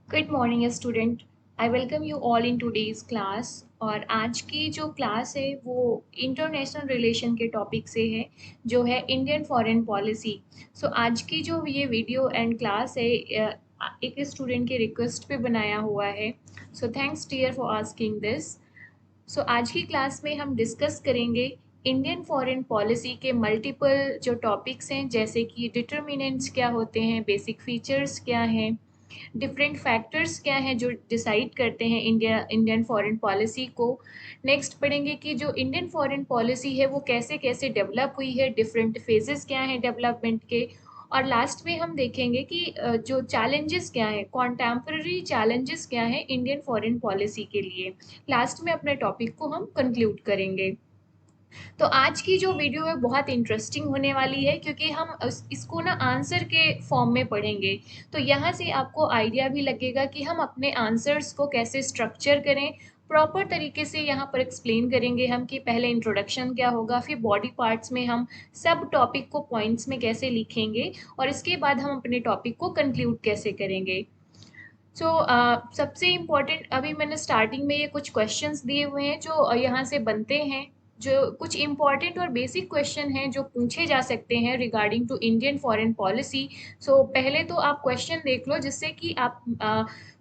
Good morning student. I welcome you all in today's class. और आज की जो क्लास है वो इंटरनेशनल रिलेशन के टॉपिक से है, जो है इंडियन फॉरेन पॉलिसी। सो आज की जो ये वीडियो एंड क्लास है एक स्टूडेंट के रिक्वेस्ट पे बनाया हुआ है। So thanks dear for asking this. So आज की क्लास में हम डिस्कस करेंगे इंडियन फॉरेन पॉलिसी के मल्टीपल जो टॉपिक्स हैं, जैसे कि डिटर्मिनेंट्स क्या होते हैं, बेसिक फीचर्स क्या हैं, डिफरेंट फैक्टर्स क्या हैं जो डिसाइड करते हैं इंडियन फॉरेन पॉलिसी को। नेक्स्ट पढ़ेंगे कि जो इंडियन फॉरेन पॉलिसी है वो कैसे कैसे डेवलप हुई है, डिफरेंट फेजेस क्या हैं डेवलपमेंट के। और लास्ट में हम देखेंगे कि जो चैलेंजेस क्या हैं, कॉन्टेम्पररी चैलेंजेस क्या हैं इंडियन फॉरेन पॉलिसी के लिए। लास्ट में अपने टॉपिक को हम कंक्लूड करेंगे। तो आज की जो वीडियो है बहुत इंटरेस्टिंग होने वाली है, क्योंकि हम इसको ना आंसर के फॉर्म में पढ़ेंगे। तो यहाँ से आपको आइडिया भी लगेगा कि हम अपने आंसर्स को कैसे स्ट्रक्चर करें। प्रॉपर तरीके से यहाँ पर एक्सप्लेन करेंगे हम कि पहले इंट्रोडक्शन क्या होगा, फिर बॉडी पार्ट्स में हम सब टॉपिक को पॉइंट्स में कैसे लिखेंगे, और इसके बाद हम अपने टॉपिक को कंक्लूड कैसे करेंगे। सबसे इम्पोर्टेंट, अभी मैंने स्टार्टिंग में ये कुछ क्वेश्चंस दिए हुए हैं जो यहाँ से बनते हैं, जो कुछ इम्पॉर्टेंट और बेसिक क्वेश्चन हैं जो पूछे जा सकते हैं regarding to Indian foreign policy. पहले तो आप क्वेश्चन देख लो, जिससे कि आप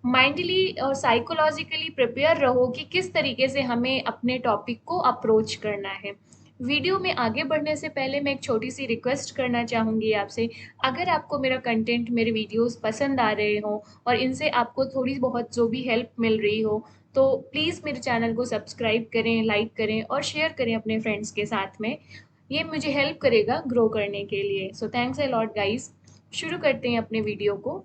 माइंडली और साइकोलॉजिकली प्रिपेयर रहो कि किस तरीके से हमें अपने टॉपिक को अप्रोच करना है। वीडियो में आगे बढ़ने से पहले मैं एक छोटी सी रिक्वेस्ट करना चाहूँगी आपसे। अगर आपको मेरा कंटेंट, मेरे वीडियोस पसंद आ रहे हो और इनसे आपको थोड़ी बहुत जो भी हेल्प मिल रही हो, तो प्लीज़ मेरे चैनल को सब्सक्राइब करें, लाइक करें और शेयर करें अपने फ्रेंड्स के साथ में। ये मुझे हेल्प करेगा ग्रो करने के लिए। So thanks a lot guys. शुरू करते हैं अपने वीडियो को।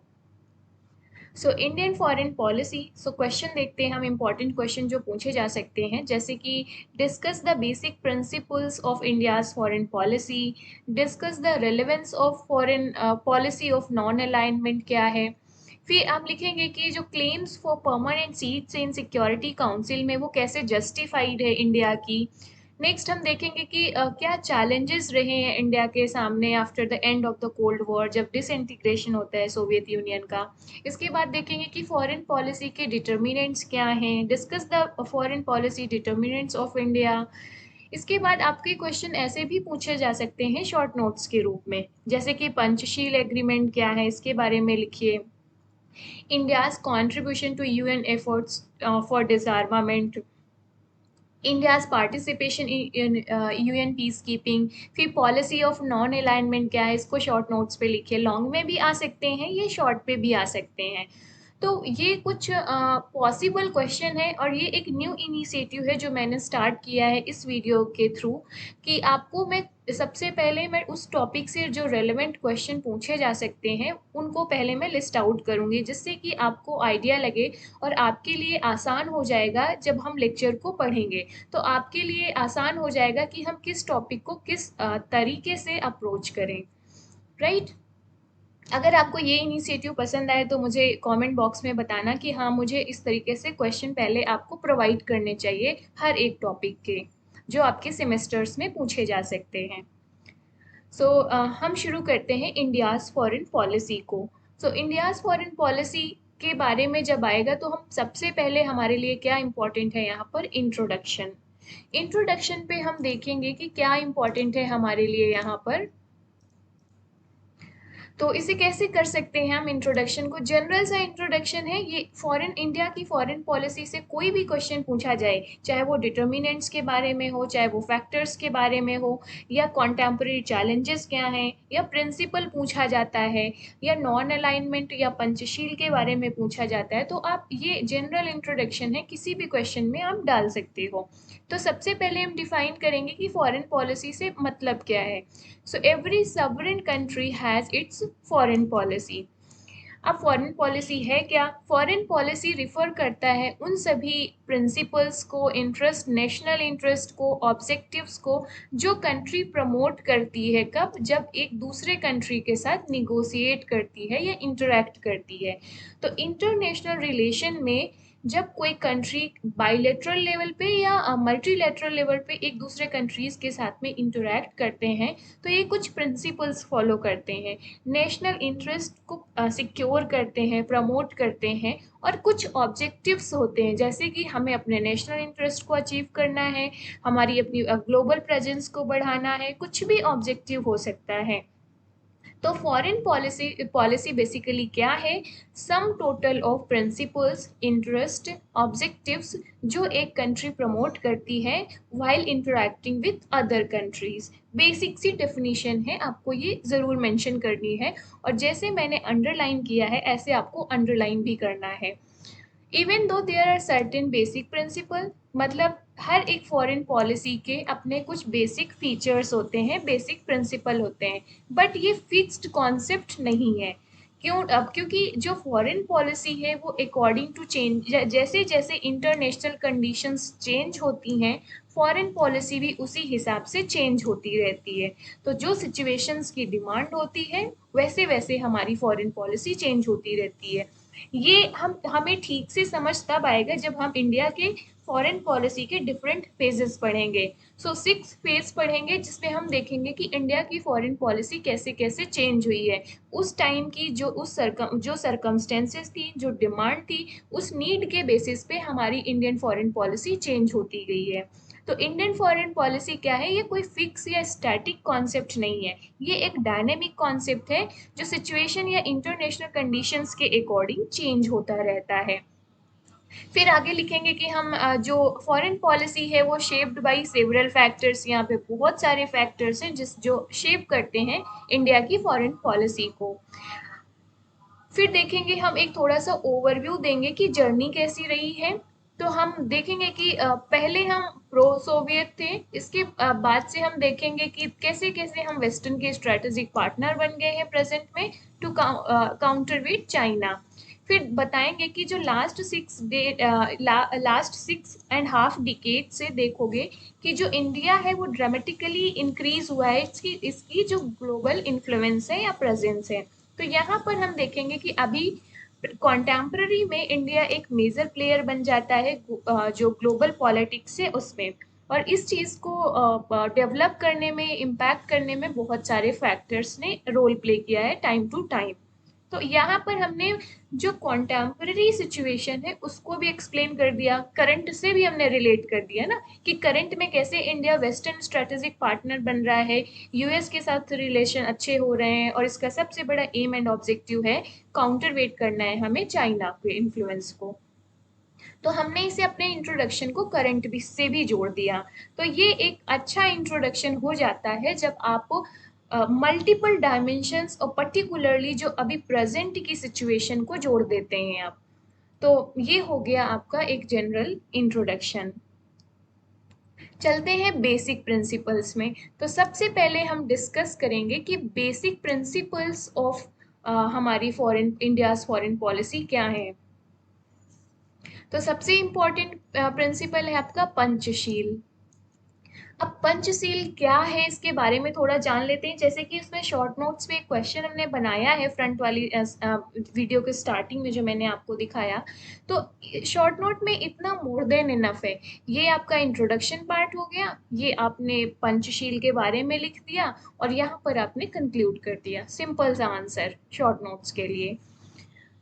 इंडियन फॉरेन पॉलिसी, क्वेश्चन देखते हैं हम, इम्पॉर्टेंट क्वेश्चन जो पूछे जा सकते हैं, जैसे कि discuss the basic principles of India's foreign policy, discuss the relevance of foreign policy of non alignment क्या है। फिर आप लिखेंगे कि जो claims for permanent seats in security council में वो कैसे जस्टिफाइड है इंडिया की। नेक्स्ट हम देखेंगे कि क्या चैलेंजेस रहे हैं इंडिया के सामने after the end of the cold war, जब डिसइंटीग्रेशन होता है सोवियत यूनियन का। इसके बाद देखेंगे कि फॉरेन पॉलिसी के डिटर्मिनेंट्स क्या हैं, discuss the foreign policy determinants of India. इसके बाद आपके क्वेश्चन ऐसे भी पूछे जा सकते हैं शॉर्ट नोट्स के रूप में, जैसे कि पंचशील एग्रीमेंट क्या है, इसके बारे में लिखिए। India's contribution to UN efforts for disarmament, India's participation in UN peacekeeping. फिर पॉलिसी ऑफ नॉन अलाइनमेंट क्या है, इसको शॉर्ट नोट्स पे लिखिए। लॉन्ग में भी आ सकते हैं, ये शॉर्ट पे भी आ सकते हैं। तो ये कुछ पॉसिबल क्वेश्चन है, और ये एक न्यू इनिशिएटिव है जो मैंने स्टार्ट किया है इस वीडियो के थ्रू, कि आपको मैं सबसे पहले मैं उस टॉपिक से जो रेलेवेंट क्वेश्चन पूछे जा सकते हैं उनको पहले मैं लिस्ट आउट करूँगी, जिससे कि आपको आइडिया लगे और आपके लिए आसान हो जाएगा जब हम लेक्चर को पढ़ेंगे। तो आपके लिए आसान हो जाएगा कि हम किस टॉपिक को किस तरीके से अप्रोच करें, राइट। अगर आपको ये इनिशिएटिव पसंद आए तो मुझे कमेंट बॉक्स में बताना कि हाँ, मुझे इस तरीके से क्वेश्चन पहले आपको प्रोवाइड करने चाहिए हर एक टॉपिक के, जो आपके सेमेस्टर्स में पूछे जा सकते हैं। हम शुरू करते हैं इंडियाज़ फॉरेन पॉलिसी को। इंडियाज़ फॉरेन पॉलिसी के बारे में जब आएगा तो हम सबसे पहले, हमारे लिए क्या इम्पोर्टेंट है यहाँ पर, इंट्रोडक्शन। इंट्रोडक्शन पे हम देखेंगे कि क्या इम्पोर्टेंट है हमारे लिए यहाँ पर। तो इसे कैसे कर सकते हैं हम इंट्रोडक्शन को, जनरल सा इंट्रोडक्शन है ये। फॉरेन, इंडिया की फॉरेन पॉलिसी से कोई भी क्वेश्चन पूछा जाए, चाहे वो डिटर्मिनेंट्स के बारे में हो, चाहे वो फैक्टर्स के बारे में हो, या कॉन्टेम्पररी चैलेंजेस क्या हैं, या प्रिंसिपल पूछा जाता है, या नॉन अलाइनमेंट या पंचशील के बारे में पूछा जाता है, तो आप ये जनरल इंट्रोडक्शन है, किसी भी क्वेश्चन में आप डाल सकते हो। तो सबसे पहले हम डिफाइन करेंगे कि फॉरेन पॉलिसी से मतलब क्या है। Every sovereign country has its foreign policy. अब फॉरेन पॉलिसी है क्या? फॉरेन पॉलिसी रिफर करता है उन सभी प्रिंसिपल्स को, इंटरेस्ट, नेशनल इंटरेस्ट को, ऑब्जेक्टिव्स को, जो कंट्री प्रमोट करती है, कब? जब एक दूसरे कंट्री के साथ निगोशिएट करती है या इंटरेक्ट करती है। तो इंटरनेशनल रिलेशन में जब कोई कंट्री बाइलेटरल लेवल पे या मल्टीलेटरल लेवल पे एक दूसरे कंट्रीज के साथ में इंटरैक्ट करते हैं, तो ये कुछ प्रिंसिपल्स फॉलो करते हैं। नेशनल इंटरेस्ट को सिक्योर करते हैं, प्रमोट करते हैं, और कुछ ऑब्जेक्टिव्स होते हैं, जैसे कि हमें अपने नेशनल इंटरेस्ट को अचीव करना है, हमारी अपनी ग्लोबल प्रेजेंस को बढ़ाना है, कुछ भी ऑब्जेक्टिव हो सकता है। तो फॉरेन पॉलिसी पॉलिसी बेसिकली क्या है? Sum total of principles, interest, objectives जो एक कंट्री प्रमोट करती है while interacting with other countries. Basic सी डेफिनेशन है, आपको ये ज़रूर मेंशन करनी है, और जैसे मैंने अंडरलाइन किया है ऐसे आपको अंडरलाइन भी करना है। Even though there are certain basic principle, मतलब हर एक फॉरेन पॉलिसी के अपने कुछ बेसिक फीचर्स होते हैं, बेसिक प्रिंसिपल होते हैं, बट ये फिक्स्ड कॉन्सेप्ट नहीं है। क्यों? अब क्योंकि जो फॉरेन पॉलिसी है वो अकॉर्डिंग टू चेंज, जैसे जैसे इंटरनेशनल कंडीशंस चेंज होती हैं, फॉरेन पॉलिसी भी उसी हिसाब से चेंज होती रहती है। तो जो सिचुएशंस की डिमांड होती है वैसे वैसे हमारी फॉरेन पॉलिसी चेंज होती रहती है। ये हम हमें ठीक से समझ तब आएगा जब हम इंडिया के फॉरेन पॉलिसी के डिफरेंट फेजेस पढ़ेंगे। सो 6 फेज पढ़ेंगे जिसमें हम देखेंगे कि इंडिया की फॉरेन पॉलिसी कैसे कैसे चेंज हुई है, उस टाइम की जो सरकमस्टेंसेस थी, जो डिमांड थी, उस नीड के बेसिस पे हमारी इंडियन फॉरेन पॉलिसी चेंज होती गई है। तो इंडियन फॉरेन पॉलिसी क्या है? ये कोई फिक्स या स्टैटिक कॉन्सेप्ट नहीं है, ये एक डायनेमिक कॉन्सेप्ट है जो सिचुएशन या इंटरनेशनल कंडीशंस के अकॉर्डिंग चेंज होता रहता है। फिर आगे लिखेंगे कि हम जो फॉरेन पॉलिसी है वो शेप्ड बाय सेवरल फैक्टर्स, यहाँ पे बहुत सारे फैक्टर्स हैं जिस जो शेप करते हैं इंडिया की फॉरेन पॉलिसी को। फिर देखेंगे हम एक थोड़ा सा ओवरव्यू देंगे कि जर्नी कैसी रही है। तो हम देखेंगे कि पहले हम प्रो सोवियत थे, इसके बाद से हम देखेंगे कि कैसे कैसे हम वेस्टर्न के स्ट्रेटेजिक पार्टनर बन गए हैं प्रेजेंट में टू काउंटर विद चाइना। फिर बताएंगे कि जो लास्ट 6.5 डिकेड से देखोगे कि जो इंडिया है वो ड्रामेटिकली इंक्रीज हुआ है, इसकी इसकी जो ग्लोबल इन्फ्लुएंस है या प्रेजेंस है। तो यहाँ पर हम देखेंगे कि अभी कॉन्टेम्प्ररी में इंडिया एक मेजर प्लेयर बन जाता है जो ग्लोबल पॉलिटिक्स है उसमें, और इस चीज़ को डेवलप करने में, इम्पैक्ट करने में बहुत सारे फैक्टर्स ने रोल प्ले किया है टाइम टू टाइम। तो यहाँ पर हमने जो कॉन्टेम्प्ररी सिचुएशन है उसको भी एक्सप्लेन कर दिया, करंट से भी हमने रिलेट कर दिया ना, कि करंट में कैसे इंडिया वेस्टर्न स्ट्रेटेजिक पार्टनर बन रहा है, यूएस के साथ रिलेशन अच्छे हो रहे हैं, और इसका सबसे बड़ा एम एंड ऑब्जेक्टिव है काउंटर वेट करना है हमें चाइना के इन्फ्लुएंस को। तो हमने इसे अपने इंट्रोडक्शन को करंट भी से भी जोड़ दिया। तो ये एक अच्छा इंट्रोडक्शन हो जाता है जब आप मल्टीपल डायमेंशंस और पर्टिकुलरली जो अभी प्रेजेंट की सिचुएशन को जोड़ देते हैं आप। तो ये हो गया आपका एक जनरल इंट्रोडक्शन। चलते हैं बेसिक प्रिंसिपल्स में। तो सबसे पहले हम डिस्कस करेंगे कि बेसिक प्रिंसिपल्स ऑफ हमारी फॉरेन इंडियाज फॉरेन पॉलिसी क्या है। तो सबसे इम्पोर्टेंट प्रिंसिपल है आपका पंचशील। अब पंचशील क्या है इसके बारे में थोड़ा जान लेते हैं। जैसे कि इसमें शॉर्ट नोट्स में एक क्वेश्चन हमने बनाया है फ्रंट वाली वीडियो के स्टार्टिंग में जो मैंने आपको दिखाया। तो शॉर्ट नोट में इतना मोर देन इनफ है। ये आपका इंट्रोडक्शन पार्ट हो गया, ये आपने पंचशील के बारे में लिख दिया, और यहाँ पर आपने कंक्लूड कर दिया। सिंपल सा आंसर शॉर्ट नोट्स के लिए।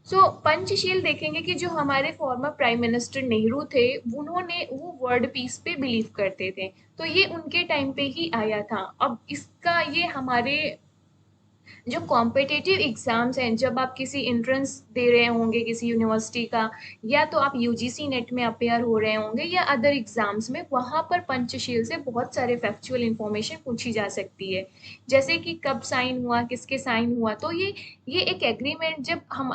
पंचशील देखेंगे कि जो हमारे फॉर्मर प्राइम मिनिस्टर नेहरू थे, उन्होंने वो वर्ल्ड पीस पे बिलीव करते थे, तो ये उनके टाइम पे ही आया था। अब इसका ये हमारे जो कॉम्पिटिटिव एग्जाम्स हैं, जब आप किसी एंट्रेंस दे रहे होंगे किसी यूनिवर्सिटी का, या तो आप यूजीसी नेट में अपेयर हो रहे होंगे या अदर एग्जाम्स में, वहाँ पर पंचशील से बहुत सारे फैक्चुअल इंफॉर्मेशन पूछी जा सकती है। जैसे कि कब साइन हुआ, किसके साइन हुआ। तो ये एक एग्रीमेंट जब हम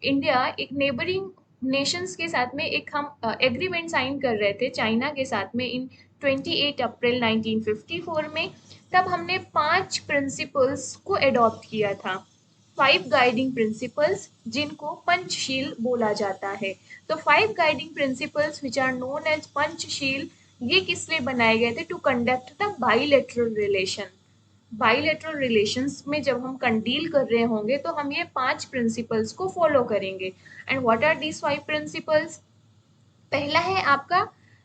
इंडिया एक नेबरिंग नेशंस के साथ में एक हम एग्रीमेंट साइन कर रहे थे चाइना के साथ में इन 28 अप्रैल 1954 में, तब हमने 5 प्रिंसिपल्स को एडॉप्ट किया था। 5 गाइडिंग प्रिंसिपल्स जिनको पंचशील बोला जाता है। तो 5 guiding principles which are known as Panchsheel, ये किस लिए बनाए गए थे? To conduct the bilateral relation. Bilateral relations में जब हम डील कर रहे होंगे तो हम ये 5 प्रिंसिपल्स को फॉलो करेंगे। And what are these 5 principles? पहला है आपका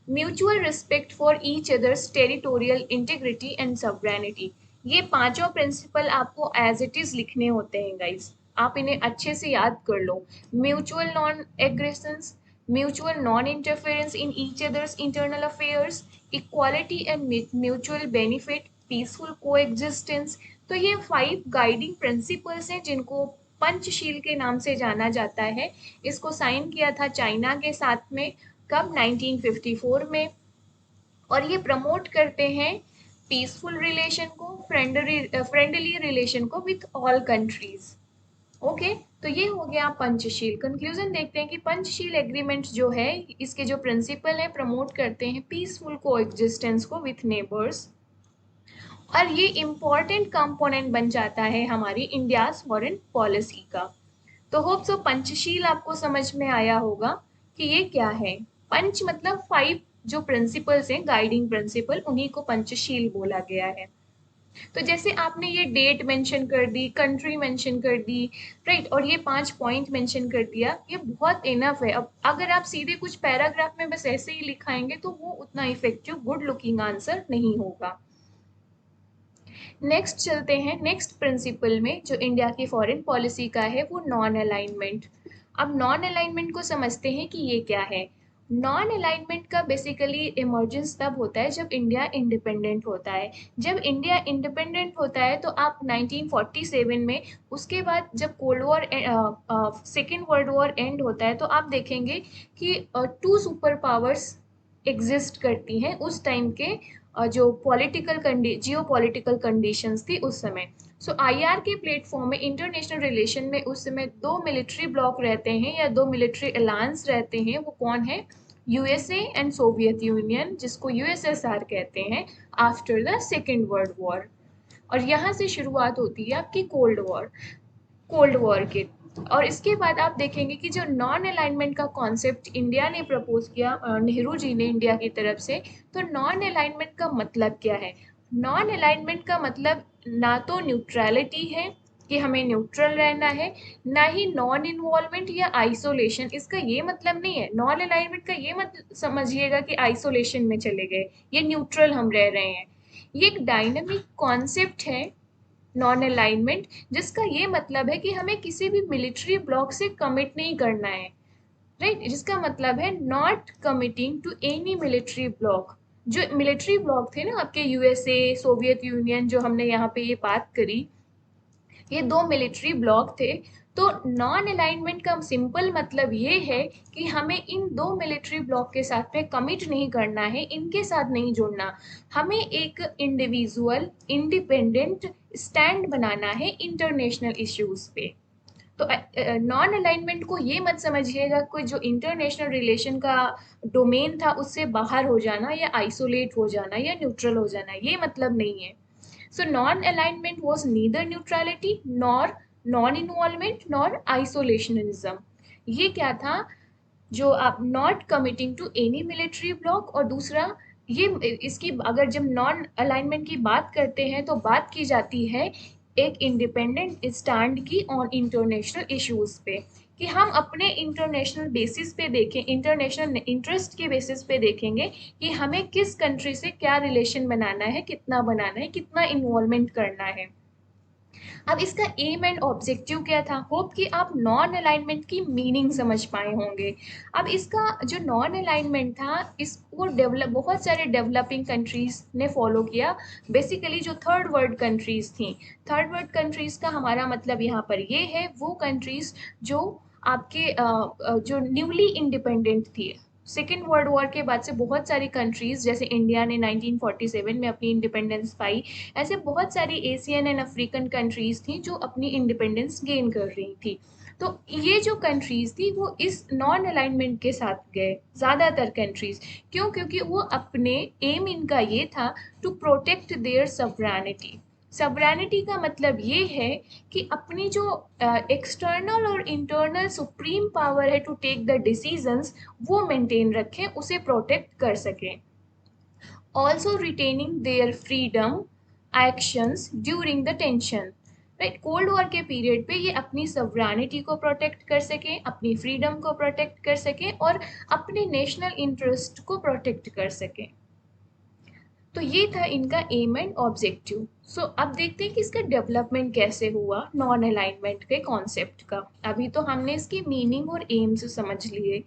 mutual respect for each other's territorial integrity and sovereignty. ये पांचों प्रिंसिपल आपको एज इट इज लिखने होते हैं गाइस, आप इन्हें अच्छे से याद कर लो। Mutual non aggressions, mutual non interference in each others internal affairs, equality and mutual benefit, peaceful coexistence. तो ये 5 गाइडिंग प्रिंसिपल्स हैं जिनको पंचशील के नाम से जाना जाता है। इसको साइन किया था चाइना के साथ में, कब, 1954 में। और ये प्रमोट करते हैं पीसफुल रिलेशन को, फ्रेंडली रिलेशन को विथ ऑल कंट्रीज। ओके, तो ये हो गया पंचशील। कंक्लूजन देखते हैं कि पंचशील एग्रीमेंट जो है, इसके जो प्रिंसिपल है, प्रमोट करते हैं पीसफुल को एग्जिस्टेंस को विथ नेबर्स, और ये इम्पॉर्टेंट कंपोनेंट बन जाता है हमारी इंडिया फॉरेन पॉलिसी का। तो होप सो पंचशील आपको समझ में आया होगा कि ये क्या है। पंच मतलब 5 जो प्रिंसिपल्स हैं, गाइडिंग प्रिंसिपल, उन्हीं को पंचशील बोला गया है। तो जैसे आपने ये डेट मेंशन कर दी, कंट्री मेंशन कर दी, राइट, और ये 5 पॉइंट मेंशन कर दिया, ये बहुत इनफ है। अब अगर आप सीधे कुछ पैराग्राफ में बस ऐसे ही लिखाएंगे तो वो उतना इफेक्टिव, गुड लुकिंग आंसर नहीं होगा। नेक्स्ट चलते हैं, नेक्स्ट प्रिंसिपल में जो इंडिया की फॉरेन पॉलिसी का है, वो नॉन अलाइनमेंट। अब नॉन अलाइनमेंट को समझते हैं कि ये क्या है। नॉन अलाइनमेंट का बेसिकली इमर्जेंस तब होता है जब इंडिया इंडिपेंडेंट होता है। जब इंडिया इंडिपेंडेंट होता है तो आप 1947 में, उसके बाद जब cold war, second world war and होता है, तो आप देखेंगे कि 2 सुपर पावर्स एग्जिस्ट करती हैं उस टाइम के, जो जियो पॉलिटिकल कंडीशंस थी उस समय। सो आईआर के प्लेटफॉर्म में, इंटरनेशनल रिलेशन में उस समय 2 मिलिट्री ब्लॉक रहते हैं या 2 मिलिट्री अलायंस रहते हैं। वो कौन है? यूएसए एंड सोवियत यूनियन, जिसको यूएसएसआर कहते हैं, after the second world war. और यहाँ से शुरुआत होती है आपकी कोल्ड वॉर के। और इसके बाद आप देखेंगे कि जो नॉन अलाइनमेंट का कॉन्सेप्ट इंडिया ने प्रपोज किया, नेहरू जी ने इंडिया की तरफ से। तो नॉन अलाइनमेंट का मतलब क्या है? नॉन अलाइनमेंट का मतलब ना तो न्यूट्रलिटी है कि हमें न्यूट्रल रहना है, ना ही नॉन इन्वॉल्वमेंट या आइसोलेशन। इसका ये मतलब नहीं है, नॉन अलाइनमेंट का ये मत समझिएगा कि आइसोलेशन में चले गए, ये न्यूट्रल हम रह रहे हैं। ये एक डायनामिक कॉन्सेप्ट है नॉन अलाइनमेंट, जिसका ये मतलब है कि हमें किसी भी मिलिट्री ब्लॉक से कमिट नहीं करना है, राइट। जिसका मतलब है not committing to any military bloc. जो मिलिट्री ब्लॉक थे ना आपके, यूएसए, सोवियत यूनियन, जो हमने यहाँ पे ये बात करी, ये 2 मिलिट्री ब्लॉक थे। तो नॉन अलाइनमेंट का सिंपल मतलब ये है कि हमें इन 2 मिलिट्री ब्लॉक के साथ में कमिट नहीं करना है, इनके साथ नहीं जुड़ना। हमें एक इंडिविजुअल इंडिपेंडेंट स्टैंड बनाना है इंटरनेशनल इश्यूज पे। तो नॉन अलाइनमेंट को ये मत समझिएगा कोई जो इंटरनेशनल रिलेशन का डोमेन था उससे बाहर हो जाना, या आइसोलेट हो जाना, या न्यूट्रल हो जाना, ये मतलब नहीं है। So non-alignment was neither neutrality nor non-involvement nor isolationism. ये क्या था? जो आप not committing to any military bloc, और दूसरा ये, इसकी अगर जब नॉन अलाइनमेंट की बात करते हैं तो बात की जाती है एक इंडिपेंडेंट स्टैंड की ऑन इंटरनेशनल इश्यूज पे, कि हम अपने इंटरनेशनल बेसिस पे देखें, इंटरनेशनल इंटरेस्ट के बेसिस पे देखेंगे कि हमें किस कंट्री से क्या रिलेशन बनाना है, कितना इन्वॉल्वमेंट करना है। अब इसका एम एंड ऑब्जेक्टिव क्या था? होप कि आप नॉन अलाइनमेंट की मीनिंग समझ पाए होंगे। अब इसका जो नॉन अलाइनमेंट था, इसको डेवलप बहुत सारे डेवलपिंग कंट्रीज ने फॉलो किया। बेसिकली जो थर्ड वर्ल्ड कंट्रीज थी, थर्ड वर्ल्ड कंट्रीज का हमारा मतलब यहाँ पर ये है, वो कंट्रीज जो आपके जो न्यूली इंडिपेंडेंट थी। सेकेंड वर्ल्ड वॉर के बाद से बहुत सारी कंट्रीज, जैसे इंडिया ने 1947 में अपनी इंडिपेंडेंस पाई, ऐसे बहुत सारी एशियन एंड अफ्रीकन कंट्रीज थी जो अपनी इंडिपेंडेंस गेन कर रही थी। तो ये जो कंट्रीज थी वो इस नॉन अलाइनमेंट के साथ गए, ज़्यादातर कंट्रीज। क्यों? क्योंकि वो अपने एम इनका ये था टू प्रोटेक्ट देयर सवरनिटी। सवरनिटी का मतलब ये है कि अपनी जो एक्सटर्नल और इंटरनल सुप्रीम पावर है टू टेक द डिसीजंस, वो मेंटेन रखें, उसे प्रोटेक्ट कर सकें। Also retaining their freedom actions during the tension. Right. Cold war के पीरियड पे ये अपनी सवरानिटी को प्रोटेक्ट कर सकें, अपनी फ्रीडम को प्रोटेक्ट कर सकें और अपने नेशनल इंटरेस्ट को प्रोटेक्ट कर सकें। तो ये था इनका एम एंड ऑब्जेक्टिव। सो अब देखते हैं कि इसका डेवलपमेंट कैसे हुआ नॉन अलाइनमेंट के कॉन्सेप्ट का। अभी तो हमने इसकी मीनिंग और एम्स समझ लिए।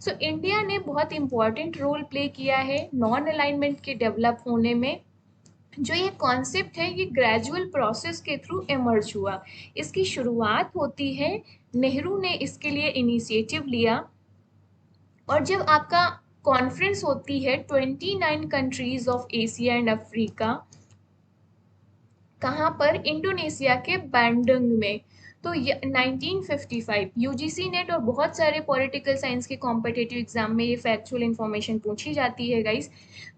सो इंडिया ने बहुत इंपॉर्टेंट रोल प्ले किया है नॉन अलाइनमेंट के डेवलप होने में। जो ये कॉन्सेप्ट है ये ग्रेजुअल प्रोसेस के थ्रू इमर्ज हुआ। इसकी शुरुआत होती है, नेहरू ने इसके लिए इनिशिएटिव लिया, और जब आपका कॉन्फ्रेंस होती है 29 countries of Asia and Africa, कहाँ पर, इंडोनेशिया के बैंडंग में। तो 1955 यूजीसी नेट और बहुत सारे पॉलिटिकल साइंस के कॉम्पिटिटिव एग्जाम में ये फैक्चुअल इंफॉर्मेशन पूछी जाती है गाइस।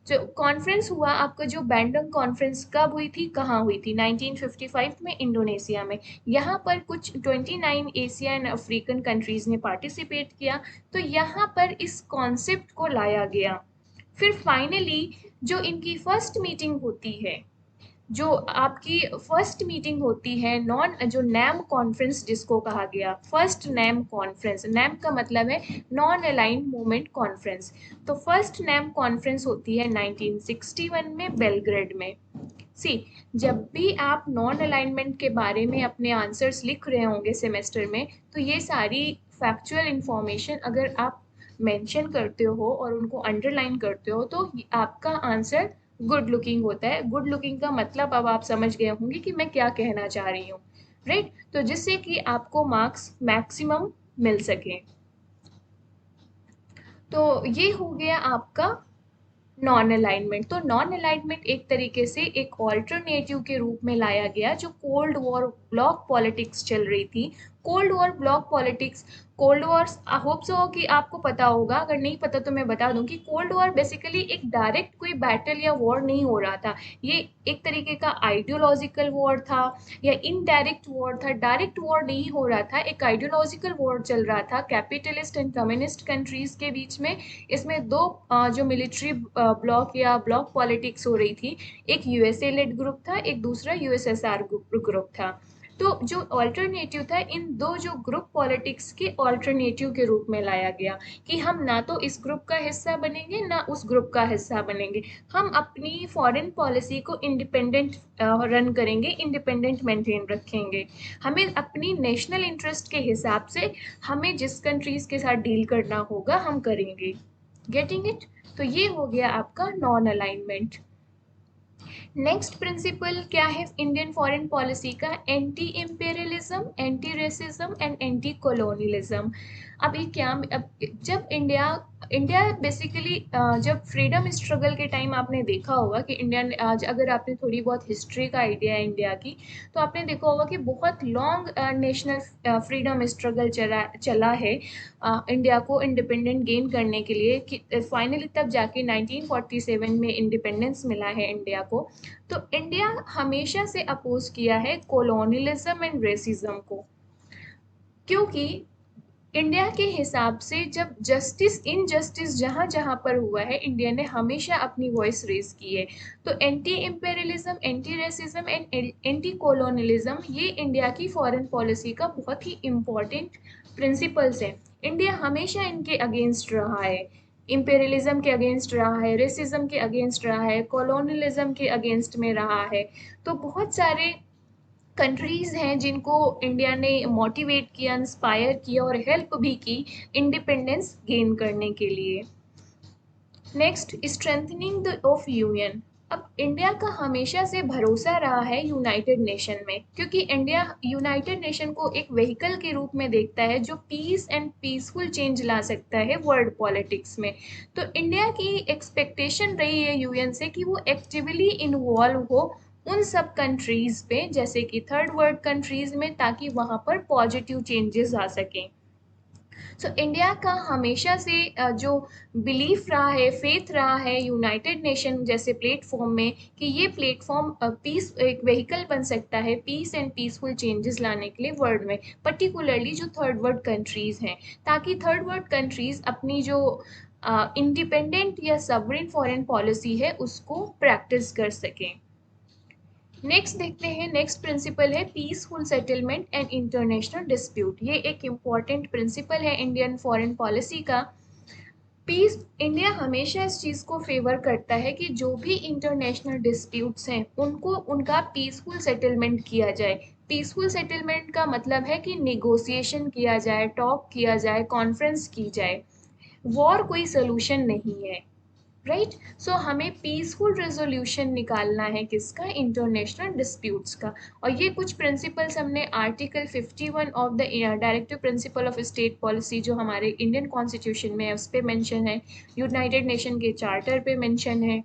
जो कॉन्फ्रेंस हुआ आपका, जो बैंडंग कॉन्फ्रेंस कब हुई थी, कहाँ हुई थी, 1955 में इंडोनेशिया में। यहाँ पर कुछ 29 एशिया एंड अफ्रीकन कंट्रीज ने पार्टिसिपेट किया। तो यहाँ पर इस कॉन्सेप्ट को लाया गया। फिर फाइनली जो इनकी फर्स्ट मीटिंग होती है, जो आपकी फर्स्ट मीटिंग होती है नॉन, जो नैम कॉन्फ्रेंस जिसको कहा गया, फर्स्ट नैम कॉन्फ्रेंस, नैम का मतलब है नॉन अलाइंड मूवमेंट कॉन्फ्रेंस। तो फर्स्ट नैम कॉन्फ्रेंस होती है 1961 में बेलग्रेड में। सी, जब भी आप नॉन अलाइनमेंट के बारे में अपने आंसर्स लिख रहे होंगे सेमेस्टर में, तो ये सारी फैक्चुअल इंफॉर्मेशन अगर आप मेंशन करते हो और उनको अंडरलाइन करते हो तो आपका आंसर गुड लुकिंग होता है। गुड लुकिंग का मतलब अब आप समझ गए होंगे कि मैं क्या कहना चाह रही हूँ, राइट। तो जिससे कि आपको मार्क्स मैक्सिमम मिल सके। तो ये हो गया आपका नॉन अलाइनमेंट। तो नॉन अलाइनमेंट एक तरीके से एक ऑल्टरनेटिव के रूप में लाया गया। जो कोल्ड वॉर ब्लॉक पॉलिटिक्स चल रही थी, cold war block politics, cold war, I hope so कि आपको पता होगा, अगर नहीं पता तो मैं बता दूं कि कोल्ड वॉर बेसिकली एक डायरेक्ट कोई बैटल या वॉर नहीं हो रहा था। ये एक तरीके का आइडियोलॉजिकल वॉर था या इनडायरेक्ट वॉर था। डायरेक्ट वॉर नहीं हो रहा था, एक आइडियोलॉजिकल वॉर चल रहा था कैपिटलिस्ट एंड कम्युनिस्ट कंट्रीज के बीच में। इसमें दो जो मिलिट्री ब्लॉक या ब्लॉक पॉलिटिक्स हो रही थी। एक यूएसए लेड ग्रुप था, एक दूसरा यूएसएसआर ग्रुप था। तो जो ऑल्टरनेटिव था, इन दो जो ग्रुप पॉलिटिक्स के ऑल्टरनेटिव के रूप में लाया गया कि हम ना तो इस ग्रुप का हिस्सा बनेंगे ना उस ग्रुप का हिस्सा बनेंगे। हम अपनी फॉरेन पॉलिसी को इंडिपेंडेंट रन करेंगे, इंडिपेंडेंट मेंटेन रखेंगे। हमें अपनी नेशनल इंटरेस्ट के हिसाब से हमें जिस कंट्रीज के साथ डील करना होगा हम करेंगे। Getting it? तो ये हो गया आपका नॉन अलाइनमेंट। नेक्स्ट प्रिंसिपल क्या है इंडियन फॉरेन पॉलिसी का? Anti imperialism, anti racism and anti colonialism. अभी क्या, अब जब इंडिया इंडिया बेसिकली जब फ्रीडम स्ट्रगल के टाइम आपने देखा होगा कि इंडिया ने आज, अगर आपने थोड़ी बहुत हिस्ट्री का आइडिया है इंडिया की, तो आपने देखा होगा कि बहुत लॉन्ग नेशनल फ्रीडम स्ट्रगल चला है इंडिया को इंडिपेंडेंट गेन करने के लिए, कि फाइनली तब जाके 1947 में इंडिपेंडेंस मिला है इंडिया को। तो इंडिया हमेशा से अपोज किया है कॉलोनियलिज्म एंड रेसिज्म को, क्योंकि इंडिया के हिसाब से जब जस्टिस इनजस्टिस जहाँ जहाँ पर हुआ है, इंडिया ने हमेशा अपनी वॉइस रेज की है। तो anti imperialism, anti racism and anti colonialism, ये इंडिया की फॉरेन पॉलिसी का बहुत ही इम्पोर्टेंट प्रिंसिपल्स हैं। इंडिया हमेशा इनके अगेंस्ट रहा है, इम्पेरियलिज्म के अगेंस्ट रहा है, रेसिज्म के अगेंस्ट रहा है, कॉलोनियलिज्म के अगेंस्ट में रहा है। तो बहुत सारे कंट्रीज हैं जिनको इंडिया ने मोटिवेट किया, इंस्पायर किया और हेल्प भी की इंडिपेंडेंस गेन करने के लिए। Next, strengthening the of union. अब इंडिया का हमेशा से भरोसा रहा है यूनाइटेड नेशन में, क्योंकि इंडिया यूनाइटेड नेशन को एक व्हीकल के रूप में देखता है जो पीस एंड पीसफुल चेंज ला सकता है वर्ल्ड पॉलिटिक्स में। तो इंडिया की एक्सपेक्टेशन रही है यूएन से कि वो एक्टिवली इन्वॉल्व हो उन सब कंट्रीज पे, जैसे कि थर्ड वर्ल्ड कंट्रीज में, ताकि वहां पर पॉजिटिव चेंजेस आ सकें। सो इंडिया का हमेशा से जो बिलीफ रहा है, फेथ रहा है यूनाइटेड नेशन जैसे प्लेटफॉर्म में, कि ये प्लेटफॉर्म पीस एक व्हीकल बन सकता है पीस एंड पीसफुल चेंजेस लाने के लिए वर्ल्ड में, पर्टिकुलरली जो थर्ड वर्ल्ड कंट्रीज हैं, ताकि थर्ड वर्ल्ड कंट्रीज अपनी जो इंडिपेंडेंट या सवरेन फॉरेन पॉलिसी है उसको प्रैक्टिस कर सकें। नेक्स्ट देखते हैं, नेक्स्ट प्रिंसिपल है peaceful settlement and international dispute. ये एक इम्पॉर्टेंट प्रिंसिपल है इंडियन फॉरेन पॉलिसी का। पीस, इंडिया हमेशा इस चीज़ को फेवर करता है कि जो भी इंटरनेशनल डिस्प्यूट्स हैं उनको उनका पीसफुल सेटलमेंट किया जाए। पीसफुल सेटलमेंट का मतलब है कि निगोशिएशन किया जाए, टॉक किया जाए, कॉन्फ्रेंस की जाए। वॉर कोई सोल्यूशन नहीं है, राइट। सो हमें पीसफुल रेजोल्यूशन निकालना है किसका, इंटरनेशनल डिस्प्यूट्स का। और ये कुछ प्रिंसिपल्स हमने article 51 of the directive principle of state policy जो हमारे इंडियन कॉन्स्टिट्यूशन में है उस पर मैंशन है, यूनाइटेड नेशन के चार्टर पे मैंशन है।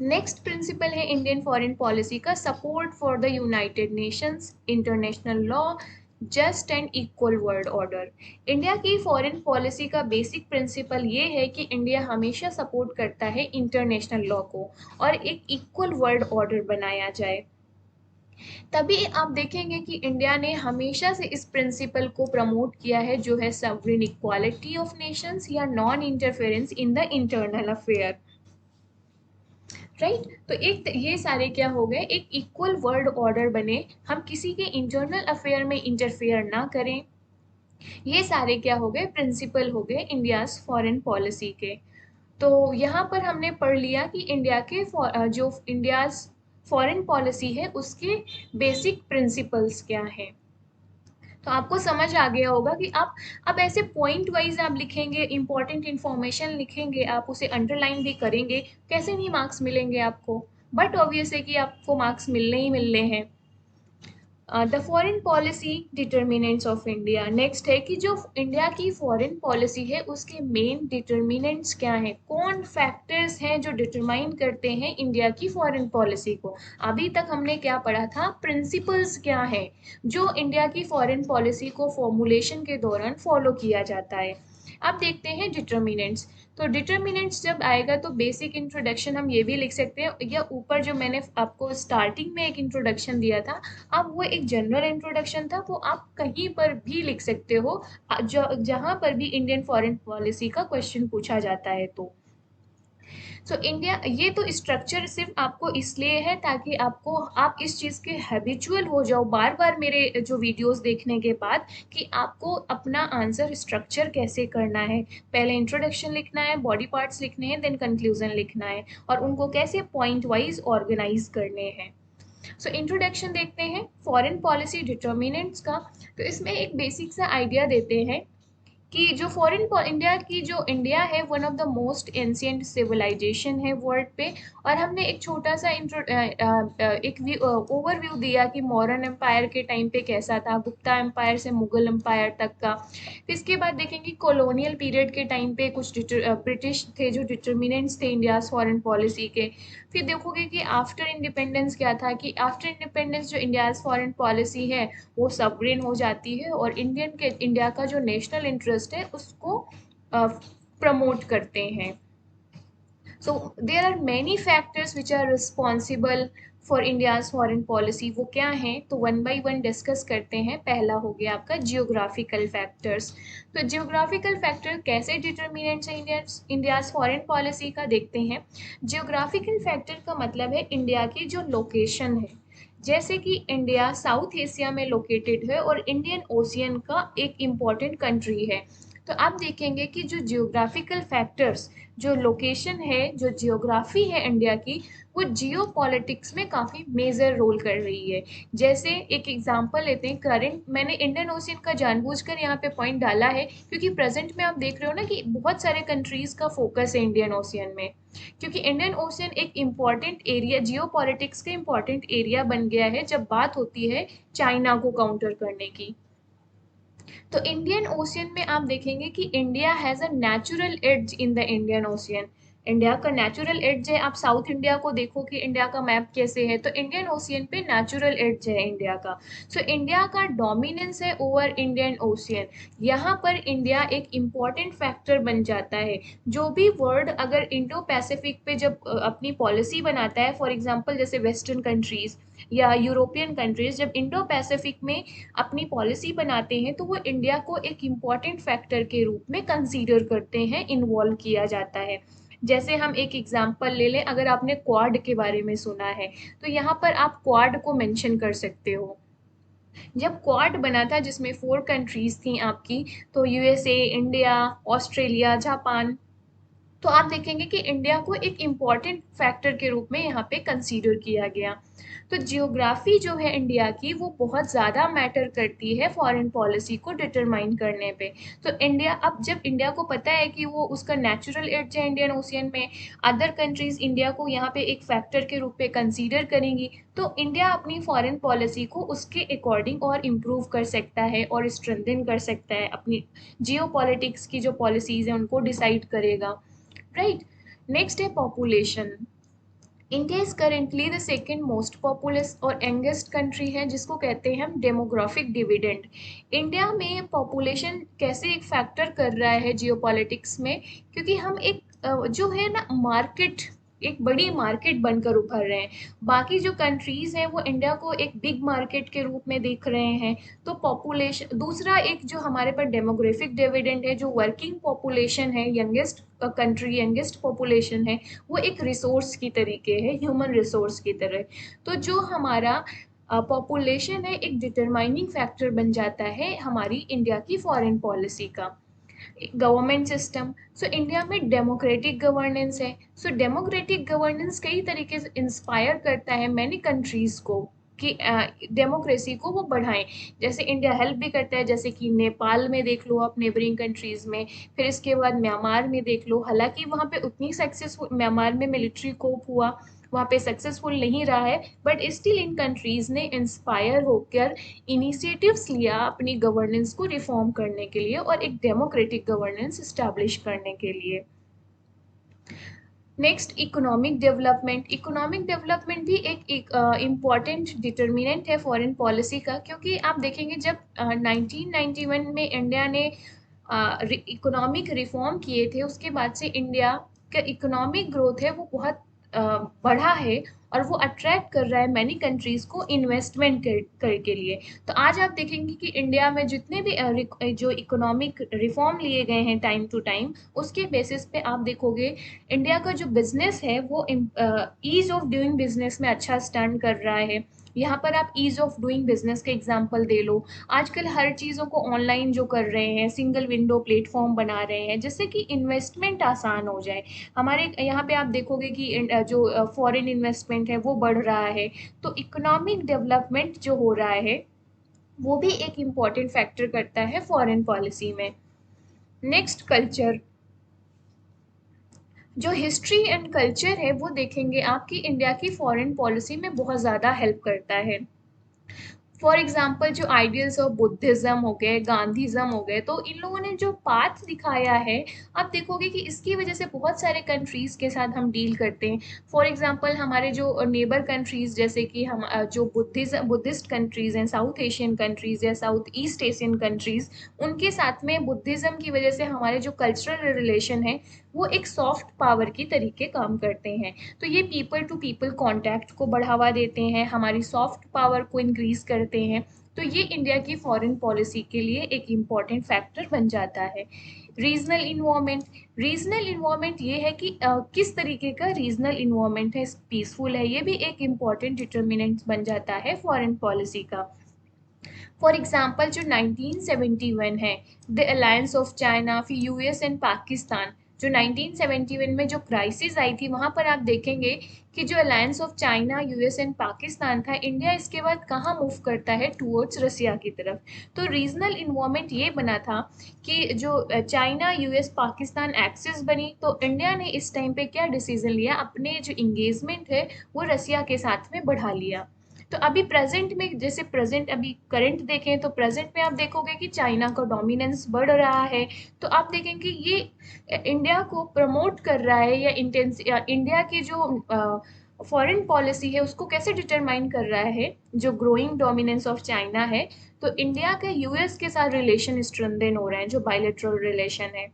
नेक्स्ट प्रिंसिपल है इंडियन फॉरेन पॉलिसी का support for the United Nations, international law, just and equal world order. India की फॉरेन पॉलिसी का बेसिक प्रिंसिपल ये है कि इंडिया हमेशा सपोर्ट करता है इंटरनेशनल लॉ को और एक इक्वल वर्ल्ड ऑर्डर बनाया जाए। तभी आप देखेंगे कि इंडिया ने हमेशा से इस प्रिंसिपल को प्रमोट किया है जो है सॉवरेन इक्वालिटी ऑफ नेशंस या non interference in the internal affair, right. तो एक ये सारे क्या हो गए, एक इक्वल वर्ल्ड ऑर्डर बने, हम किसी के इंटरनल अफेयर में इंटरफेयर ना करें। ये सारे क्या हो गए, प्रिंसिपल हो गए इंडियाज फॉरेन पॉलिसी के। तो यहाँ पर हमने पढ़ लिया कि इंडिया के जो इंडियाज फॉरेन पॉलिसी है उसके बेसिक प्रिंसिपल्स क्या हैं। तो आपको समझ आ गया होगा कि आप अब ऐसे पॉइंट वाइज आप लिखेंगे, इंपॉर्टेंट इंफॉर्मेशन लिखेंगे, आप उसे अंडरलाइन भी करेंगे, कैसे नहीं मार्क्स मिलेंगे आपको। बट ऑब्वियस है कि आपको मार्क्स मिलने ही मिलने हैं। The foreign policy determinants of India. Next है कि जो इंडिया की फॉरेन पॉलिसी है उसके मेन डिटर्मिनेंट्स क्या हैं, कौन फैक्टर्स हैं जो डिटरमाइन करते हैं इंडिया की फॉरेन पॉलिसी को। अभी तक हमने क्या पढ़ा था, प्रिंसिपल्स क्या हैं जो इंडिया की फॉरेन पॉलिसी को फॉर्मुलेशन के दौरान फॉलो किया जाता है। अब देखते हैं डिटर्मिनेंट्स। तो डिटर्मिनेंट्स जब आएगा तो बेसिक इंट्रोडक्शन हम ये भी लिख सकते हैं, या ऊपर जो मैंने आपको स्टार्टिंग में एक इंट्रोडक्शन दिया था, अब वो एक जनरल इंट्रोडक्शन था, वो आप कहीं पर भी लिख सकते हो जहां पर भी इंडियन फॉरेन पॉलिसी का क्वेश्चन पूछा जाता है। तो सो इंडिया, ये तो स्ट्रक्चर सिर्फ आपको इसलिए है ताकि आपको, आप इस चीज़ के हैबिचुअल हो जाओ बार बार मेरे जो वीडियोस देखने के बाद, कि आपको अपना आंसर स्ट्रक्चर कैसे करना है। पहले इंट्रोडक्शन लिखना है, बॉडी पार्ट्स लिखने हैं, देन कंक्लूजन लिखना है, और उनको कैसे पॉइंट वाइज ऑर्गेनाइज करने हैं। सो इंट्रोडक्शन देखते हैं फॉरेन पॉलिसी डिटर्मिनेंट्स का। तो इसमें एक बेसिक सा आइडिया देते हैं कि जो इंडिया की जो इंडिया है one of the most ancient civilization है वर्ल्ड पे। और हमने एक छोटा सा एक ओवरव्यू दिया कि मौर्यन एम्पायर के टाइम पे कैसा था, गुप्ता एम्पायर से मुगल एम्पायर तक का। फिर इसके बाद देखेंगे कॉलोनियल पीरियड के टाइम पे कुछ ब्रिटिश थे जो डिटर्मिनेंट्स थे इंडियाज फॉरेन पॉलिसी के। फिर देखोगे कि आफ्टर इंडिपेंडेंस क्या था, कि आफ्टर इंडिपेंडेंस जो इंडियाज फॉरेन पॉलिसी है वो सॉवरेन हो जाती है और इंडिया का जो नेशनल इंटरेस्ट है उसको प्रमोट करते हैं। So there are many factors which are responsible for India's foreign policy. वो क्या हैं, तो वन बाय वन डिस्कस करते हैं। पहला हो गया आपका जियोग्राफिकल फैक्टर्स। तो जियोग्राफिकल फैक्टर कैसे डिटर्मिनेंट्स हैं इंडियाज फॉरेन पॉलिसी का, देखते हैं। जियोग्राफिकल फैक्टर का मतलब है इंडिया की जो लोकेशन है, जैसे कि इंडिया साउथ एशिया में लोकेटेड है और इंडियन ओशियन का एक इम्पॉर्टेंट कंट्री है। तो आप देखेंगे कि जो जियोग्राफिकल फैक्टर्स, जो लोकेशन है, जो जियोग्राफी है इंडिया की, वो जियो पॉलिटिक्स में काफ़ी मेजर रोल कर रही है। जैसे एक एग्जांपल लेते हैं, करंट मैंने इंडियन ओशियन का जानबूझकर यहाँ पे पॉइंट डाला है क्योंकि प्रेजेंट में आप देख रहे हो ना कि बहुत सारे कंट्रीज का फोकस है इंडियन ओशियन में, क्योंकि इंडियन ओशियन एक इम्पॉर्टेंट एरिया, जियो पॉलिटिक्स का इम्पॉर्टेंट एरिया बन गया है जब बात होती है चाइना को काउंटर करने की। तो इंडियन ओशियन में आप देखेंगे कि India has a natural edge in the Indian ocean. India का नेचुरल एड्ज है। आप साउथ इंडिया को देखो कि इंडिया का मैप कैसे है, तो इंडियन ओशियन पे नेचुरल एड्ज है इंडिया का। सो इंडिया का डोमिनेंस है ओवर इंडियन ओशियन। यहाँ पर इंडिया एक इम्पॉर्टेंट फैक्टर बन जाता है। जो भी वर्ल्ड अगर इंडो पैसिफिक पे जब अपनी पॉलिसी बनाता है, फॉर एग्जाम्पल जैसे वेस्टर्न कंट्रीज या यूरोपियन कंट्रीज जब इंडो पैसिफिक में अपनी पॉलिसी बनाते हैं तो वो इंडिया को एक इम्पॉर्टेंट फैक्टर के रूप में कंसीडर करते हैं, इन्वॉल्व किया जाता है। जैसे हम एक एग्जांपल ले लें, अगर आपने क्वाड के बारे में सुना है तो यहाँ पर आप क्वाड को मेंशन कर सकते हो। जब क्वाड बना था जिसमें 4 कंट्रीज थी आपकी, तो यूएसए, इंडिया, ऑस्ट्रेलिया, जापान, तो आप देखेंगे कि इंडिया को एक इम्पॉर्टेंट फैक्टर के रूप में यहाँ पे कंसीडर किया गया। तो जियोग्राफी जो है इंडिया की वो बहुत ज़्यादा मैटर करती है फॉरेन पॉलिसी को डिटरमाइन करने पे। तो इंडिया, अब जब इंडिया को पता है कि वो उसका नेचुरल एड्ज है इंडियन ओशियन में, अदर कंट्रीज इंडिया को यहाँ पे एक फैक्टर के रूप में कंसीडर करेंगी, तो इंडिया अपनी फॉरेन पॉलिसी को उसके अकॉर्डिंग और इम्प्रूव कर सकता है और स्ट्रेंथन कर सकता है, अपनी जियो पॉलिटिक्स की जो पॉलिसीज हैं उनको डिसाइड करेगा, राइट। नेक्स्ट है population. India is currently the second most populous और यंगेस्ट कंट्री है, जिसको कहते हैं हम डेमोग्राफिक डिविडेंड। इंडिया में पॉपुलेशन कैसे एक फैक्टर कर रहा है जियोपॉलिटिक्स में, क्योंकि हम एक जो है ना मार्केट, एक बड़ी मार्केट बनकर उभर रहे हैं। बाकी जो कंट्रीज हैं वो इंडिया को एक बिग मार्केट के रूप में देख रहे हैं। तो पॉपुलेशन, दूसरा एक जो हमारे पास डेमोग्राफिक डिविडेंड है, जो वर्किंग पॉपुलेशन है, यंगेस्ट कंट्री, यंगेस्ट पॉपुलेशन है, वो एक रिसोर्स की तरीके है, ह्यूमन रिसोर्स की तरह। तो जो हमारा पॉपुलेशन है एक डिटरमाइनिंग फैक्टर बन जाता है हमारी इंडिया की फॉरेन पॉलिसी का। गवर्नमेंट सिस्टम, सो इंडिया में डेमोक्रेटिक गवर्नेंस है। सो डेमोक्रेटिक गवर्नेंस कई तरीके से इंस्पायर करता है मैनी कंट्रीज को कि डेमोक्रेसी को वो बढ़ाएं। जैसे इंडिया हेल्प भी करता है, जैसे कि नेपाल में देख लो आप, नेबरिंग कंट्रीज में, फिर इसके बाद म्यांमार में देख लो। हालांकि वहाँ पे उतनी सक्सेसफुल, म्यांमार में मिलिट्री कोप हुआ, वहाँ पे सक्सेसफुल नहीं रहा है, बट स्टिल इन कंट्रीज ने इंस्पायर होकर इनिशिएटिव्स लिया अपनी गवर्नेंस को रिफॉर्म करने के लिए और एक डेमोक्रेटिक गवर्नेंस इस्टेब्लिश करने के लिए। Next, economic development. Economic development भी एक इम्पॉर्टेंट डिटर्मिनेंट है फॉरेन पॉलिसी का, क्योंकि आप देखेंगे जब 1991 में इंडिया ने इकोनॉमिक रिफॉर्म किए थे, उसके बाद से इंडिया का इकोनॉमिक ग्रोथ है वो बहुत बढ़ा है और वो अट्रैक्ट कर रहा है मैनी कंट्रीज को इन्वेस्टमेंट के लिए। तो आज आप देखेंगे कि इंडिया में जितने भी जो इकोनॉमिक रिफॉर्म लिए गए हैं टाइम टू टाइम, उसके बेसिस पे आप देखोगे इंडिया का जो बिजनेस है वो ईज ऑफ डूइंग बिजनेस में अच्छा स्टैंड कर रहा है। यहाँ पर आप ईज ऑफ डूइंग बिजनेस के एग्जांपल दे लो। आजकल हर चीज़ों को ऑनलाइन जो कर रहे हैं, सिंगल विंडो प्लेटफॉर्म बना रहे हैं जिससे कि इन्वेस्टमेंट आसान हो जाए। हमारे यहाँ पे आप देखोगे कि जो फॉरेन इन्वेस्टमेंट है वो बढ़ रहा है। तो इकोनॉमिक डेवलपमेंट जो हो रहा है वो भी एक इम्पॉर्टेंट फैक्टर करता है फॉरेन पॉलिसी में। Next, culture. जो हिस्ट्री एंड कल्चर है वो देखेंगे आपकी इंडिया की फॉरेन पॉलिसी में बहुत ज़्यादा हेल्प करता है। फॉर एग्जाम्पल जो आइडियल्स ऑफ बुद्धिज्म हो गए, गांधीज्म हो गए, तो इन लोगों ने जो पाथ दिखाया है, आप देखोगे कि इसकी वजह से बहुत सारे कंट्रीज के साथ हम डील करते हैं। फॉर एग्जाम्पल हमारे जो नेबर कंट्रीज, जैसे कि हम जो बुद्धिस्ट कंट्रीज हैं, साउथ एशियन कंट्रीज या साउथ ईस्ट एशियन कंट्रीज, उनके साथ में बुद्धिज्म की वजह से हमारे जो कल्चरल रिलेशन है वो एक सॉफ्ट पावर की तरीके काम करते हैं। तो ये पीपल टू पीपल कांटेक्ट को बढ़ावा देते हैं, हमारी सॉफ्ट पावर को इंक्रीज करते हैं। तो ये इंडिया की फॉरेन पॉलिसी के लिए एक इम्पॉर्टेंट फैक्टर बन जाता है। Regional environment. रीजनल इन्वायरमेंट ये है कि किस तरीके का रीजनल इन्वायरमेंट है, पीसफुल है, ये भी एक इम्पॉर्टेंट डिटर्मिनेंट बन जाता है फॉरेन पॉलिसी का। फॉर एग्जाम्पल जो 1971 है, द अलायंस ऑफ चाइना, फिर यूएस एंड पाकिस्तान, जो 1971 में जो क्राइसिस आई थी, वहाँ पर आप देखेंगे कि जो alliance of China, US and Pakistan था, इंडिया इसके बाद कहाँ मूव करता है, टूवर्ड्स रसिया की तरफ। तो रीजनल इन्वायरमेंट ये बना था कि जो चाइना, यूएस, पाकिस्तान एक्सिस बनी, तो इंडिया ने इस टाइम पे क्या डिसीजन लिया, अपने जो इंगेजमेंट है वो रसिया के साथ में बढ़ा लिया। तो अभी प्रेजेंट में, जैसे प्रेजेंट अभी करंट देखें तो प्रेजेंट में आप देखोगे कि चाइना का डोमिनेंस बढ़ रहा है। तो आप देखेंगे ये इंडिया को प्रमोट कर रहा है, या इंडिया की जो फॉरेन पॉलिसी है उसको कैसे डिटरमाइन कर रहा है, जो ग्रोइंग डोमिनेंस ऑफ चाइना है। तो इंडिया का यूएस के साथ रिलेशन स्ट्रेंथन हो रहे हैं, जो बायलैटरल रिलेशन है,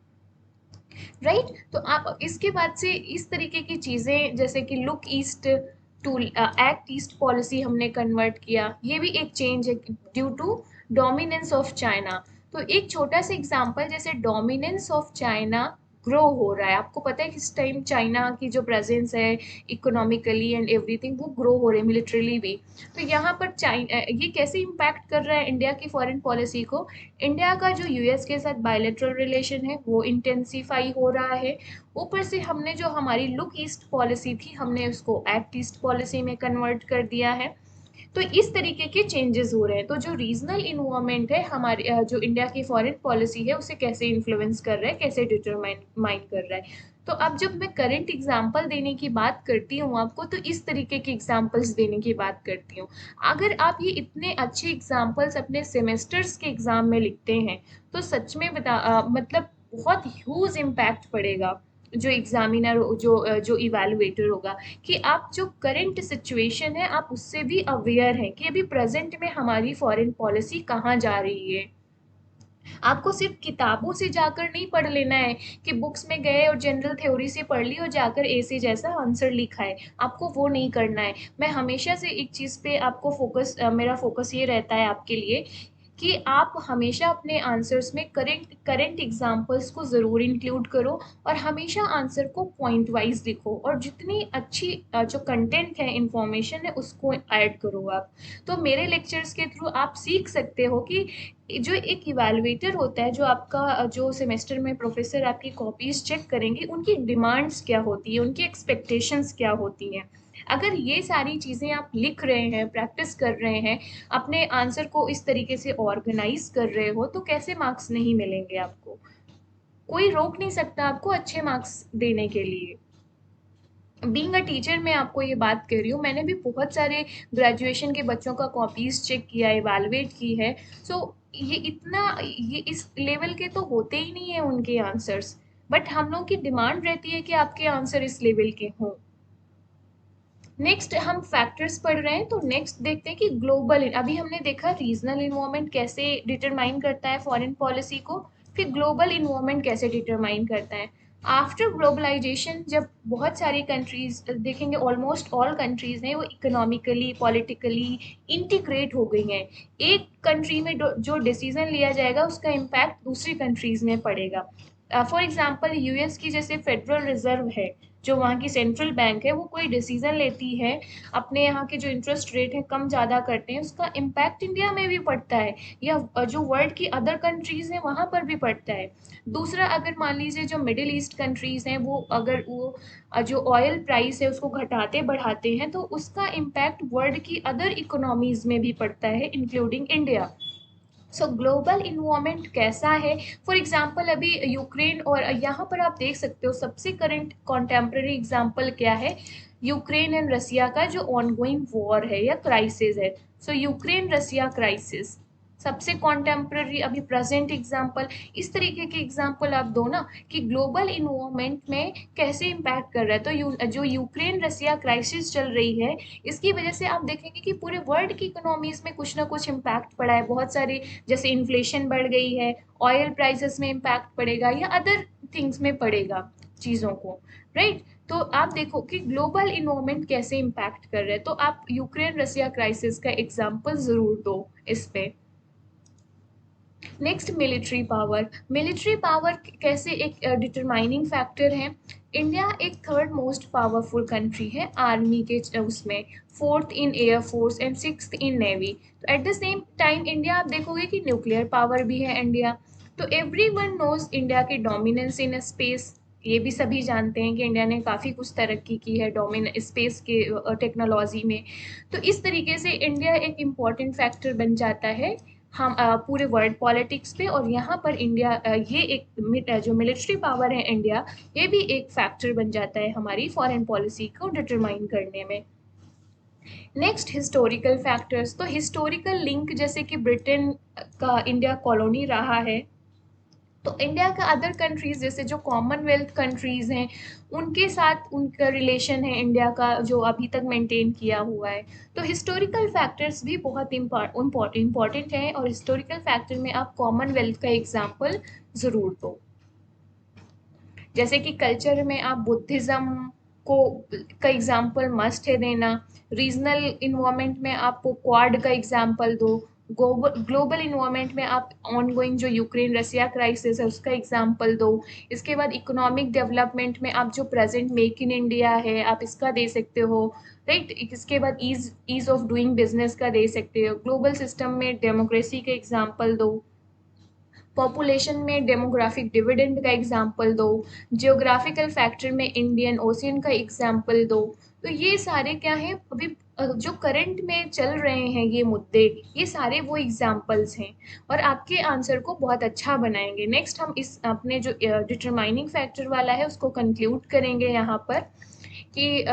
राइट। तो आप इसके बाद से इस तरीके की चीज़ें, जैसे कि look east to act east policy हमने कन्वर्ट किया, ये भी एक चेंज है due to dominance of China. तो एक छोटा सा एग्जांपल, जैसे डोमिनेंस ऑफ चाइना ग्रो हो रहा है। आपको पता है कि इस टाइम चाइना की जो प्रेजेंस है इकोनॉमिकली एंड एवरीथिंग, वो ग्रो हो रही है मिलिट्रीली भी। तो यहाँ पर चाइना ये कैसे इम्पैक्ट कर रहा है इंडिया की फॉरेन पॉलिसी को? इंडिया का जो यूएस के साथ बायलैटरल रिलेशन है वो इंटेंसिफाई हो रहा है। ऊपर से हमने जो हमारी लुक ईस्ट पॉलिसी थी, हमने उसको एक्ट ईस्ट पॉलिसी में कन्वर्ट कर दिया है। तो इस तरीके के चेंजेस हो रहे हैं। तो जो रीजनल इन्वॉल्वमेंट है हमारे जो इंडिया की फॉरेन पॉलिसी है उसे कैसे इन्फ्लुएंस कर रहा है, कैसे डिटरमाइन कर रहा है। तो अब जब मैं करंट एग्जांपल देने की बात करती हूँ आपको, तो इस तरीके के एग्जांपल्स देने की बात करती हूँ। अगर आप ये इतने अच्छे एग्जांपल्स अपने सेमेस्टर्स के एग्जाम में लिखते हैं तो सच में मतलब बहुत ह्यूज इम्पैक्ट पड़ेगा जो एग्जामिनर जो इवैल्यूएटर होगा, कि आप जो करंट सिचुएशन है आप उससे भी अवेयर हैं कि अभी प्रेजेंट में हमारी फॉरेन पॉलिसी कहाँ जा रही है। आपको सिर्फ किताबों से जाकर नहीं पढ़ लेना है कि बुक्स में गए और जनरल थ्योरी से पढ़ ली और जाकर ऐसे जैसा आंसर लिखा है, आपको वो नहीं करना है। मैं हमेशा से एक चीज़ पे आपको मेरा फोकस ये रहता है आपके लिए कि आप हमेशा अपने आंसर्स में करंट करंट एग्जांपल्स को ज़रूर इंक्लूड करो, और हमेशा आंसर को पॉइंट वाइज लिखो, और जितनी अच्छी जो कंटेंट है इंफॉर्मेशन है उसको ऐड करो आप। तो मेरे लेक्चर्स के थ्रू आप सीख सकते हो कि जो एक इवैल्यूएटर होता है, जो आपका जो सेमेस्टर में प्रोफेसर आपकी कॉपीज चेक करेंगे, उनकी डिमांड्स क्या होती है, उनकी एक्सपेक्टेशंस क्या होती हैं। अगर ये सारी चीज़ें आप लिख रहे हैं, प्रैक्टिस कर रहे हैं, अपने आंसर को इस तरीके से ऑर्गेनाइज कर रहे हो, तो कैसे मार्क्स नहीं मिलेंगे आपको? कोई रोक नहीं सकता आपको अच्छे मार्क्स देने के लिए। बीइंग अ टीचर मैं आपको ये बात कह रही हूँ, मैंने भी बहुत सारे ग्रेजुएशन के बच्चों का कॉपीज चेक किया, इवैल्यूएट की है। सो ये इस लेवल के तो होते ही नहीं है उनके आंसर्स, बट हम लोग की डिमांड रहती है कि आपके आंसर इस लेवल के हों। नेक्स्ट हम फैक्टर्स पढ़ रहे हैं, तो नेक्स्ट देखते हैं कि ग्लोबल, अभी हमने देखा रीजनल इन्वॉल्वमेंट कैसे डिटरमाइन करता है फॉरेन पॉलिसी को, फिर ग्लोबल इन्वॉल्वमेंट कैसे डिटरमाइन करता है। आफ्टर ग्लोबलाइजेशन जब बहुत सारी कंट्रीज देखेंगे, ऑलमोस्ट ऑल कंट्रीज हैं वो इकोनॉमिकली पॉलिटिकली इंटीग्रेट हो गई हैं। एक कंट्री में जो डिसीजन लिया जाएगा उसका इम्पैक्ट दूसरी कंट्रीज में पड़ेगा। फॉर एग्जांपल यूएस की जैसे फेडरल रिजर्व है, जो वहाँ की सेंट्रल बैंक है, वो कोई डिसीजन लेती है, अपने यहाँ के जो इंटरेस्ट रेट है कम ज़्यादा करते हैं, उसका इम्पैक्ट इंडिया में भी पड़ता है, या जो वर्ल्ड की अदर कंट्रीज़ हैं वहाँ पर भी पड़ता है। दूसरा, अगर मान लीजिए जो मिडिल ईस्ट कंट्रीज़ हैं वो अगर वो जो ऑयल प्राइस है उसको घटाते बढ़ाते हैं, तो उसका इम्पैक्ट वर्ल्ड की अदर इकोनॉमीज़ में भी पड़ता है इंक्लूडिंग इंडिया। सो ग्लोबल इन्वॉल्वमेंट कैसा है? फॉर एग्जाम्पल अभी यूक्रेन, और यहाँ पर आप देख सकते हो सबसे करंट कॉन्टेम्प्रेरी एग्जाम्पल क्या है, यूक्रेन एंड रसिया का जो ऑनगोइंग वॉर है या क्राइसिस है। सो यूक्रेन रसिया क्राइसिस सबसे कॉन्टेम्प्रेरी अभी प्रेजेंट एग्जाम्पल। इस तरीके के एग्जाम्पल आप दो ना कि ग्लोबल इन्वॉल्वमेंट में कैसे इम्पैक्ट कर रहा है। तो जो यूक्रेन रसिया क्राइसिस चल रही है, इसकी वजह से आप देखेंगे कि पूरे वर्ल्ड की इकोनॉमीज में कुछ ना कुछ इम्पैक्ट पड़ा है। बहुत सारी जैसे इन्फ्लेशन बढ़ गई है, ऑयल प्राइसेस में इम्पैक्ट पड़ेगा, या अदर थिंग्स में पड़ेगा चीज़ों को, राइट? तो आप देखो कि ग्लोबल इन्वॉल्वमेंट कैसे इम्पैक्ट कर रहे हैं, तो आप यूक्रेन रसिया क्राइसिस का एग्जाम्पल ज़रूर दो इस पे। नेक्स्ट, मिलिट्री पावर कैसे एक डिटरमाइनिंग फैक्टर है। इंडिया एक थर्ड मोस्ट पावरफुल कंट्री है आर्मी के उसमें, fourth in air force and sixth in navy. तो at the same time India आप देखोगे कि न्यूक्लियर पावर भी है इंडिया। तो एवरी वन नोज इंडिया की डोमिनेंस इन स्पेस, ये भी सभी जानते हैं कि इंडिया ने काफ़ी कुछ तरक्की की है स्पेस के टेक्नोलॉजी में। तो इस तरीके से इंडिया एक इम्पॉर्टेंट फैक्टर बन जाता है हम पूरे वर्ल्ड पॉलिटिक्स पे। और यहाँ पर इंडिया ये एक जो मिलिट्री पावर है इंडिया, ये भी एक फैक्टर बन जाता है हमारी फॉरेन पॉलिसी को डिटरमाइन करने में। Next, historical factors. तो हिस्टोरिकल लिंक, जैसे कि ब्रिटेन का इंडिया कॉलोनी रहा है, तो इंडिया का अदर कंट्रीज जैसे जो कॉमनवेल्थ कंट्रीज हैं उनके साथ उनका रिलेशन है इंडिया का जो अभी तक मेंटेन किया हुआ है। तो हिस्टोरिकल फैक्टर्स भी बहुत इम्पॉर्टेंट है, और हिस्टोरिकल फैक्टर में आप कॉमनवेल्थ का एग्जाम्पल ज़रूर दो। जैसे कि कल्चर में आप बुद्धिज़्म को का एग्जाम्पल मस्ट है देना। रीजनल इन्वॉल्वमेंट में आप क्वाड का एग्जाम्पल दो, ग्लोबल इन्वायरमेंट में आप ऑनगोइंग जो यूक्रेन रसिया क्राइसिस है उसका एग्जांपल दो। इसके बाद इकोनॉमिक डेवलपमेंट में आप जो प्रेजेंट मेक इन इंडिया है आप इसका दे सकते हो, राइट। इसके बाद ease ease of doing business का दे सकते हो। ग्लोबल सिस्टम में डेमोक्रेसी के एग्जांपल दो। पॉपुलेशन में डेमोग्राफिक डिविडेंड का एग्जाम्पल दो। जियोग्राफिकल फैक्टर में इंडियन ओशियन का एग्जाम्पल दो। तो ये सारे क्या है अभी जो करंट में चल रहे हैं ये मुद्दे, ये सारे वो एग्जाम्पल्स हैं और आपके आंसर को बहुत अच्छा बनाएंगे। नेक्स्ट हम इस अपने जो डिटरमाइनिंग फैक्टर वाला है उसको कंक्लूड करेंगे यहाँ पर कि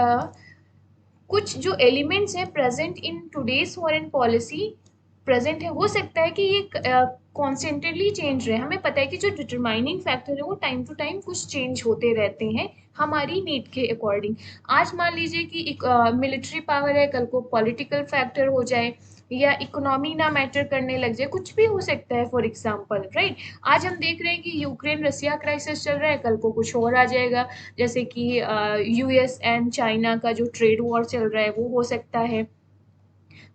कुछ जो एलिमेंट्स हैं present in today's foreign policy present है, हो सकता है कि ये कॉन्स्टेंटली चेंज रहे। हमें पता है कि जो डिटरमाइनिंग फैक्टर है वो टाइम टू टाइम कुछ चेंज होते रहते हैं हमारी नीड के अकॉर्डिंग। आज मान लीजिए कि एक मिलिट्री पावर है, कल को पॉलिटिकल फैक्टर हो जाए या इकोनॉमी ना मैटर करने लग जाए, कुछ भी हो सकता है फॉर एग्जाम्पल, राइट। आज हम देख रहे हैं कि यूक्रेन रसिया क्राइसिस चल रहा है, कल को कुछ और आ जाएगा, जैसे कि यूएस एंड चाइना का जो ट्रेड वॉर चल रहा है वो हो सकता है।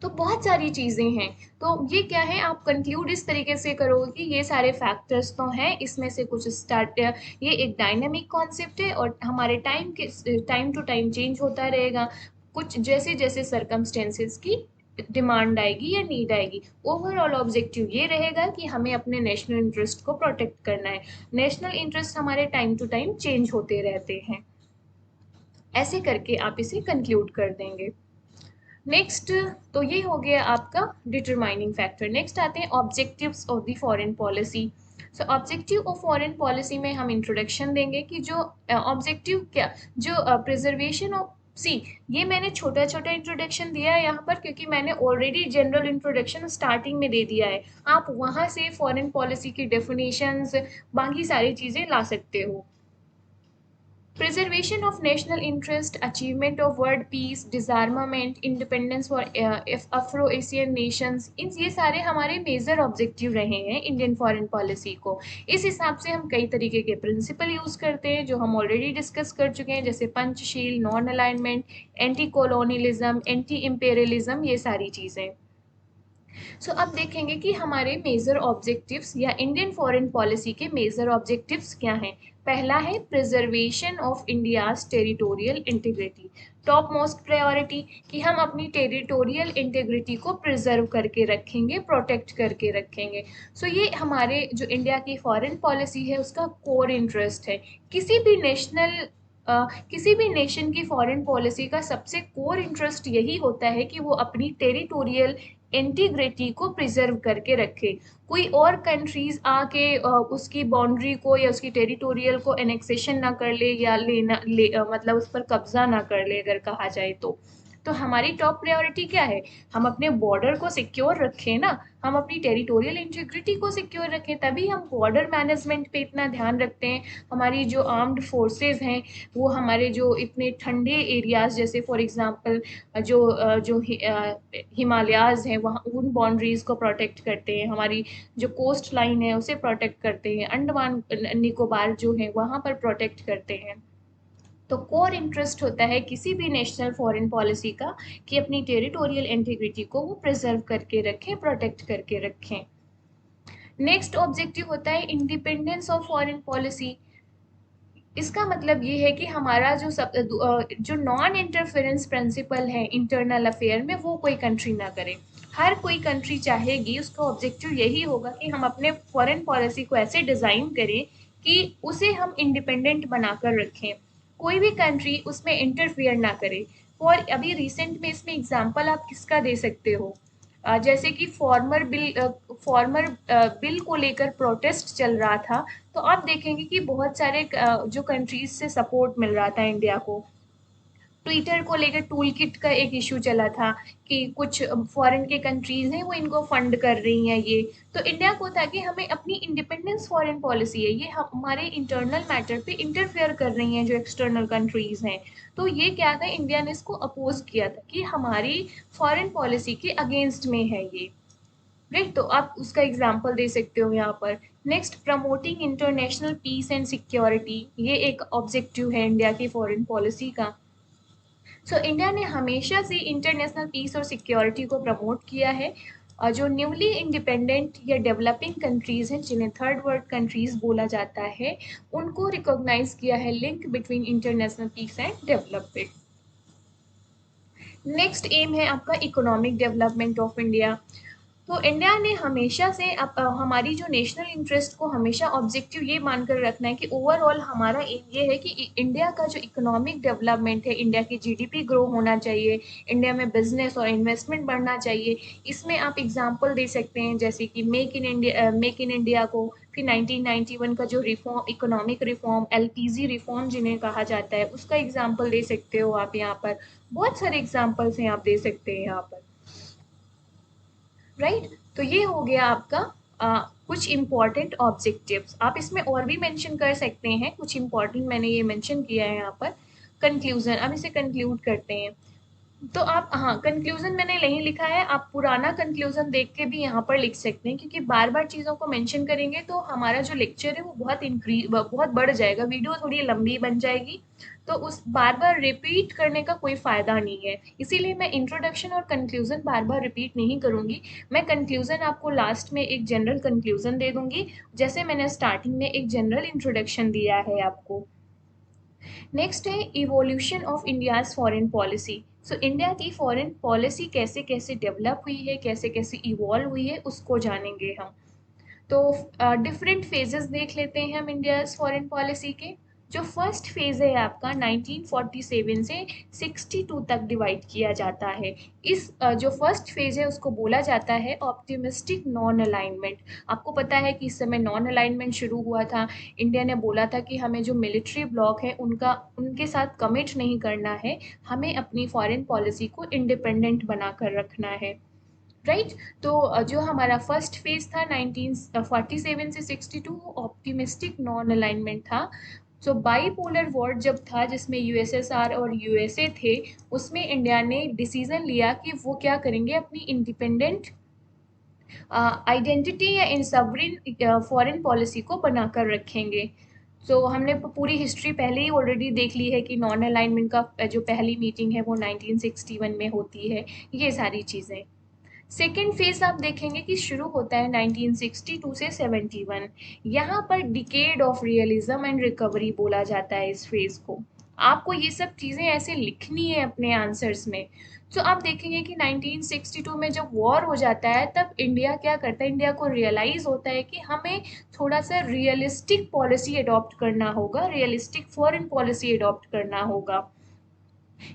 तो बहुत सारी चीज़ें हैं। तो ये क्या है, आप कंक्लूड इस तरीके से करोगे कि ये सारे फैक्टर्स तो हैं, इसमें से कुछ स्टार्ट, ये एक डायनामिक कॉन्सेप्ट है और हमारे टाइम टू टाइम चेंज होता रहेगा, कुछ जैसे जैसे सर्कमस्टेंसेस की डिमांड आएगी या नीड आएगी। ओवरऑल ऑब्जेक्टिव ये रहेगा कि हमें अपने नेशनल इंटरेस्ट को प्रोटेक्ट करना है। नेशनल इंटरेस्ट हमारे टाइम टू टाइम चेंज होते रहते हैं। ऐसे करके आप इसे कंक्लूड कर देंगे। नेक्स्ट, तो ये हो गया आपका डिटरमाइनिंग फैक्टर। नेक्स्ट आते हैं objectives of the foreign policy. So objective of foreign policy में हम इंट्रोडक्शन देंगे कि जो ऑब्जेक्टिव क्या, जो प्रिजर्वेशन ऑफ सी, ये मैंने छोटा छोटा इंट्रोडक्शन दिया है यहाँ पर क्योंकि मैंने ऑलरेडी जनरल इंट्रोडक्शन स्टार्टिंग में दे दिया है। आप वहाँ से फॉरेन पॉलिसी की डेफिनेशंस बाकी सारी चीज़ें ला सकते हो। Preservation of national interest, achievement of world peace, disarmament, independence for Afro-Asian nations, इन ये सारे हमारे मेजर ऑब्जेक्टिव रहे हैं इंडियन फॉरेन पॉलिसी को। इस हिसाब से हम कई तरीके के प्रिंसिपल यूज़ करते हैं जो हम ऑलरेडी डिस्कस कर चुके हैं, जैसे Panchsheel, non alignment, anti colonialism, anti imperialism, ये सारी चीज़ें। सो अब देखेंगे कि हमारे मेजर ऑब्जेक्टिव्स या इंडियन फॉरेन पॉलिसी के मेजर ऑब्जेक्टिव्स क्या हैं। पहला है preservation of India's territorial integrity, top most priority, कि हम अपनी टेरिटोरियल इंटीग्रिटी को प्रिजर्व करके रखेंगे, प्रोटेक्ट करके रखेंगे। सो ये हमारे जो इंडिया की फॉरेन पॉलिसी है उसका कोर इंटरेस्ट है। किसी भी नेशनल किसी भी नेशन की फॉरेन पॉलिसी का सबसे कोर इंटरेस्ट यही होता है कि वो अपनी टेरिटोरियल इंटीग्रिटी को प्रिजर्व करके रखे। कोई और कंट्रीज आके उसकी बाउंड्री को या उसकी टेरिटोरियल को एनेक्सेशन ना कर ले या मतलब उस पर कब्जा ना कर ले अगर कहा जाए तो हमारी टॉप प्रायोरिटी क्या है, हम अपने बॉर्डर को सिक्योर रखें ना, हम अपनी टेरिटोरियल इंटीग्रिटी को सिक्योर रखें, तभी हम बॉर्डर मैनेजमेंट पे इतना ध्यान रखते हैं। हमारी जो आर्म्ड फोर्सेस हैं वो हमारे जो इतने ठंडे एरियाज जैसे फॉर एग्जांपल जो हिमालयाज हैं वहाँ उन बाउंड्रीज को प्रोटेक्ट करते हैं, हमारी जो कोस्ट लाइन है उसे प्रोटेक्ट करते हैं, अंडमान निकोबार जो है वहाँ पर प्रोटेक्ट करते हैं। तो कोर इंटरेस्ट होता है किसी भी नेशनल फॉरेन पॉलिसी का कि अपनी टेरिटोरियल इंटीग्रिटी को वो प्रिजर्व करके रखें, प्रोटेक्ट करके रखें। नेक्स्ट ऑब्जेक्टिव होता है इंडिपेंडेंस ऑफ फॉरेन पॉलिसी। इसका मतलब ये है कि हमारा जो नॉन इंटरफेरेंस प्रिंसिपल है इंटरनल अफेयर में वो कोई कंट्री ना करे। हर कोई कंट्री चाहेगी, उसका ऑब्जेक्टिव यही होगा कि हम अपने फॉरेन पॉलिसी को ऐसे डिज़ाइन करें कि उसे हम इंडिपेंडेंट बनाकर रखें, कोई भी कंट्री उसमें इंटरफियर ना करे। और अभी रिसेंट में इसमें एग्जांपल आप किसका दे सकते हो, जैसे कि फॉर्मर बिल को लेकर प्रोटेस्ट चल रहा था, तो आप देखेंगे कि बहुत सारे जो कंट्रीज से सपोर्ट मिल रहा था इंडिया को। ट्विटर को लेकर टूल किट का एक इशू चला था कि कुछ फॉरेन के कंट्रीज हैं वो इनको फंड कर रही हैं ये, तो इंडिया को था कि हमें अपनी इंडिपेंडेंस फॉरेन पॉलिसी है, ये हमारे इंटरनल मैटर पे इंटरफेयर कर रही हैं जो एक्सटर्नल कंट्रीज हैं। तो ये क्या था, इंडिया ने इसको अपोज किया था कि हमारी फॉरेन पॉलिसी के अगेंस्ट में है ये, राइट। तो आप उसका एग्जाम्पल दे सकते हो यहाँ पर। Next, promoting international peace and security, ये एक ऑब्जेक्टिव है इंडिया की फॉरेन पॉलिसी का। इंडिया ने हमेशा से इंटरनेशनल पीस और सिक्योरिटी को प्रमोट किया है जो न्यूली इंडिपेंडेंट या डेवलपिंग कंट्रीज हैं जिन्हें थर्ड वर्ल्ड कंट्रीज बोला जाता है, उनको रिकॉग्नाइज किया है link between international peace and development. Next aim है आपका इकोनॉमिक डेवलपमेंट ऑफ इंडिया। तो इंडिया ने हमेशा से हमारी जो नेशनल इंटरेस्ट को हमेशा ऑब्जेक्टिव ये मानकर रखना है कि ओवरऑल हमारा एम ये है कि इंडिया का जो इकोनॉमिक डेवलपमेंट है, इंडिया की जीडीपी ग्रो होना चाहिए, इंडिया में बिजनेस और इन्वेस्टमेंट बढ़ना चाहिए। इसमें आप एग्जांपल दे सकते हैं जैसे कि मेक इन इंडिया को, फिर 1991 का जो reform, economic reform, LPG reform जिन्हें कहा जाता है, उसका एग्जाम्पल दे सकते हो आप यहाँ पर। बहुत सारे एग्जाम्पल्स हैं आप दे सकते हैं यहाँ पर, राइट। तो ये हो गया आपका कुछ इम्पॉर्टेंट ऑब्जेक्टिव्स। आप इसमें और भी मेंशन कर सकते हैं, कुछ इम्पॉर्टेंट मैंने ये मेंशन किया है यहाँ पर। कंक्लूजन, अब इसे कंक्लूड करते हैं। तो आप, हाँ, कंक्लूजन मैंने नहीं लिखा है, आप पुराना कंक्लूजन देख के भी यहाँ पर लिख सकते हैं, क्योंकि बार बार चीज़ों को मेंशन करेंगे तो हमारा जो लेक्चर है वो बहुत बढ़ जाएगा, वीडियो थोड़ी लंबी बन जाएगी। तो उस बार बार रिपीट करने का कोई फ़ायदा नहीं है, इसीलिए मैं इंट्रोडक्शन और कंक्लूजन बार बार रिपीट नहीं करूँगी। मैं कंक्लूजन आपको लास्ट में एक जनरल कंक्लूजन दे दूँगी, जैसे मैंने स्टार्टिंग में एक जनरल इंट्रोडक्शन दिया है आपको। नेक्स्ट है evolution of India's foreign policy. So India की फॉरेन पॉलिसी कैसे कैसे डेवलप हुई है, कैसे कैसे इवॉल्व हुई है, उसको जानेंगे हम। तो डिफरेंट फेजेस देख लेते हैं हम इंडियाज फॉरेन पॉलिसी के। जो फर्स्ट फेज है आपका 1947 से 62 तक डिवाइड किया जाता है। इस जो फर्स्ट फेज है उसको बोला जाता है ऑप्टिमिस्टिक नॉन अलाइनमेंट। आपको पता है कि इस समय नॉन अलाइनमेंट शुरू हुआ था। इंडिया ने बोला था कि हमें जो मिलिट्री ब्लॉक है उनके साथ कमिट नहीं करना है, हमें अपनी फॉरेन पॉलिसी को इंडिपेंडेंट बनाकर रखना है, राइट। तो जो हमारा फर्स्ट फेज था 1947 से 62, ऑप्टिमिस्टिक नॉन अलाइनमेंट था। सो बाईपोलर वॉर जब था जिसमें यूएसएसआर और यूएसए थे, उसमें इंडिया ने डिसीजन लिया कि वो क्या करेंगे, अपनी इंडिपेंडेंट आइडेंटिटी या इन सवरिन फॉरेन पॉलिसी को बनाकर रखेंगे। तो हमने पूरी हिस्ट्री पहले ही ऑलरेडी देख ली है कि नॉन अलाइनमेंट का जो पहली मीटिंग है वो 1961 में होती है, ये सारी चीज़ें। सेकेंड फेज आप देखेंगे कि शुरू होता है 1962 से 71। यहाँ पर decade of realism and recovery बोला जाता है इस फेज को। आपको ये सब चीज़ें ऐसे लिखनी है अपने आंसर्स में। तो आप देखेंगे कि 1962 में जब वॉर हो जाता है तब इंडिया क्या करता है, इंडिया को रियलाइज होता है कि हमें थोड़ा सा रियलिस्टिक पॉलिसी अडॉप्ट करना होगा, रियलिस्टिक फॉरेन पॉलिसी अडॉप्ट करना होगा।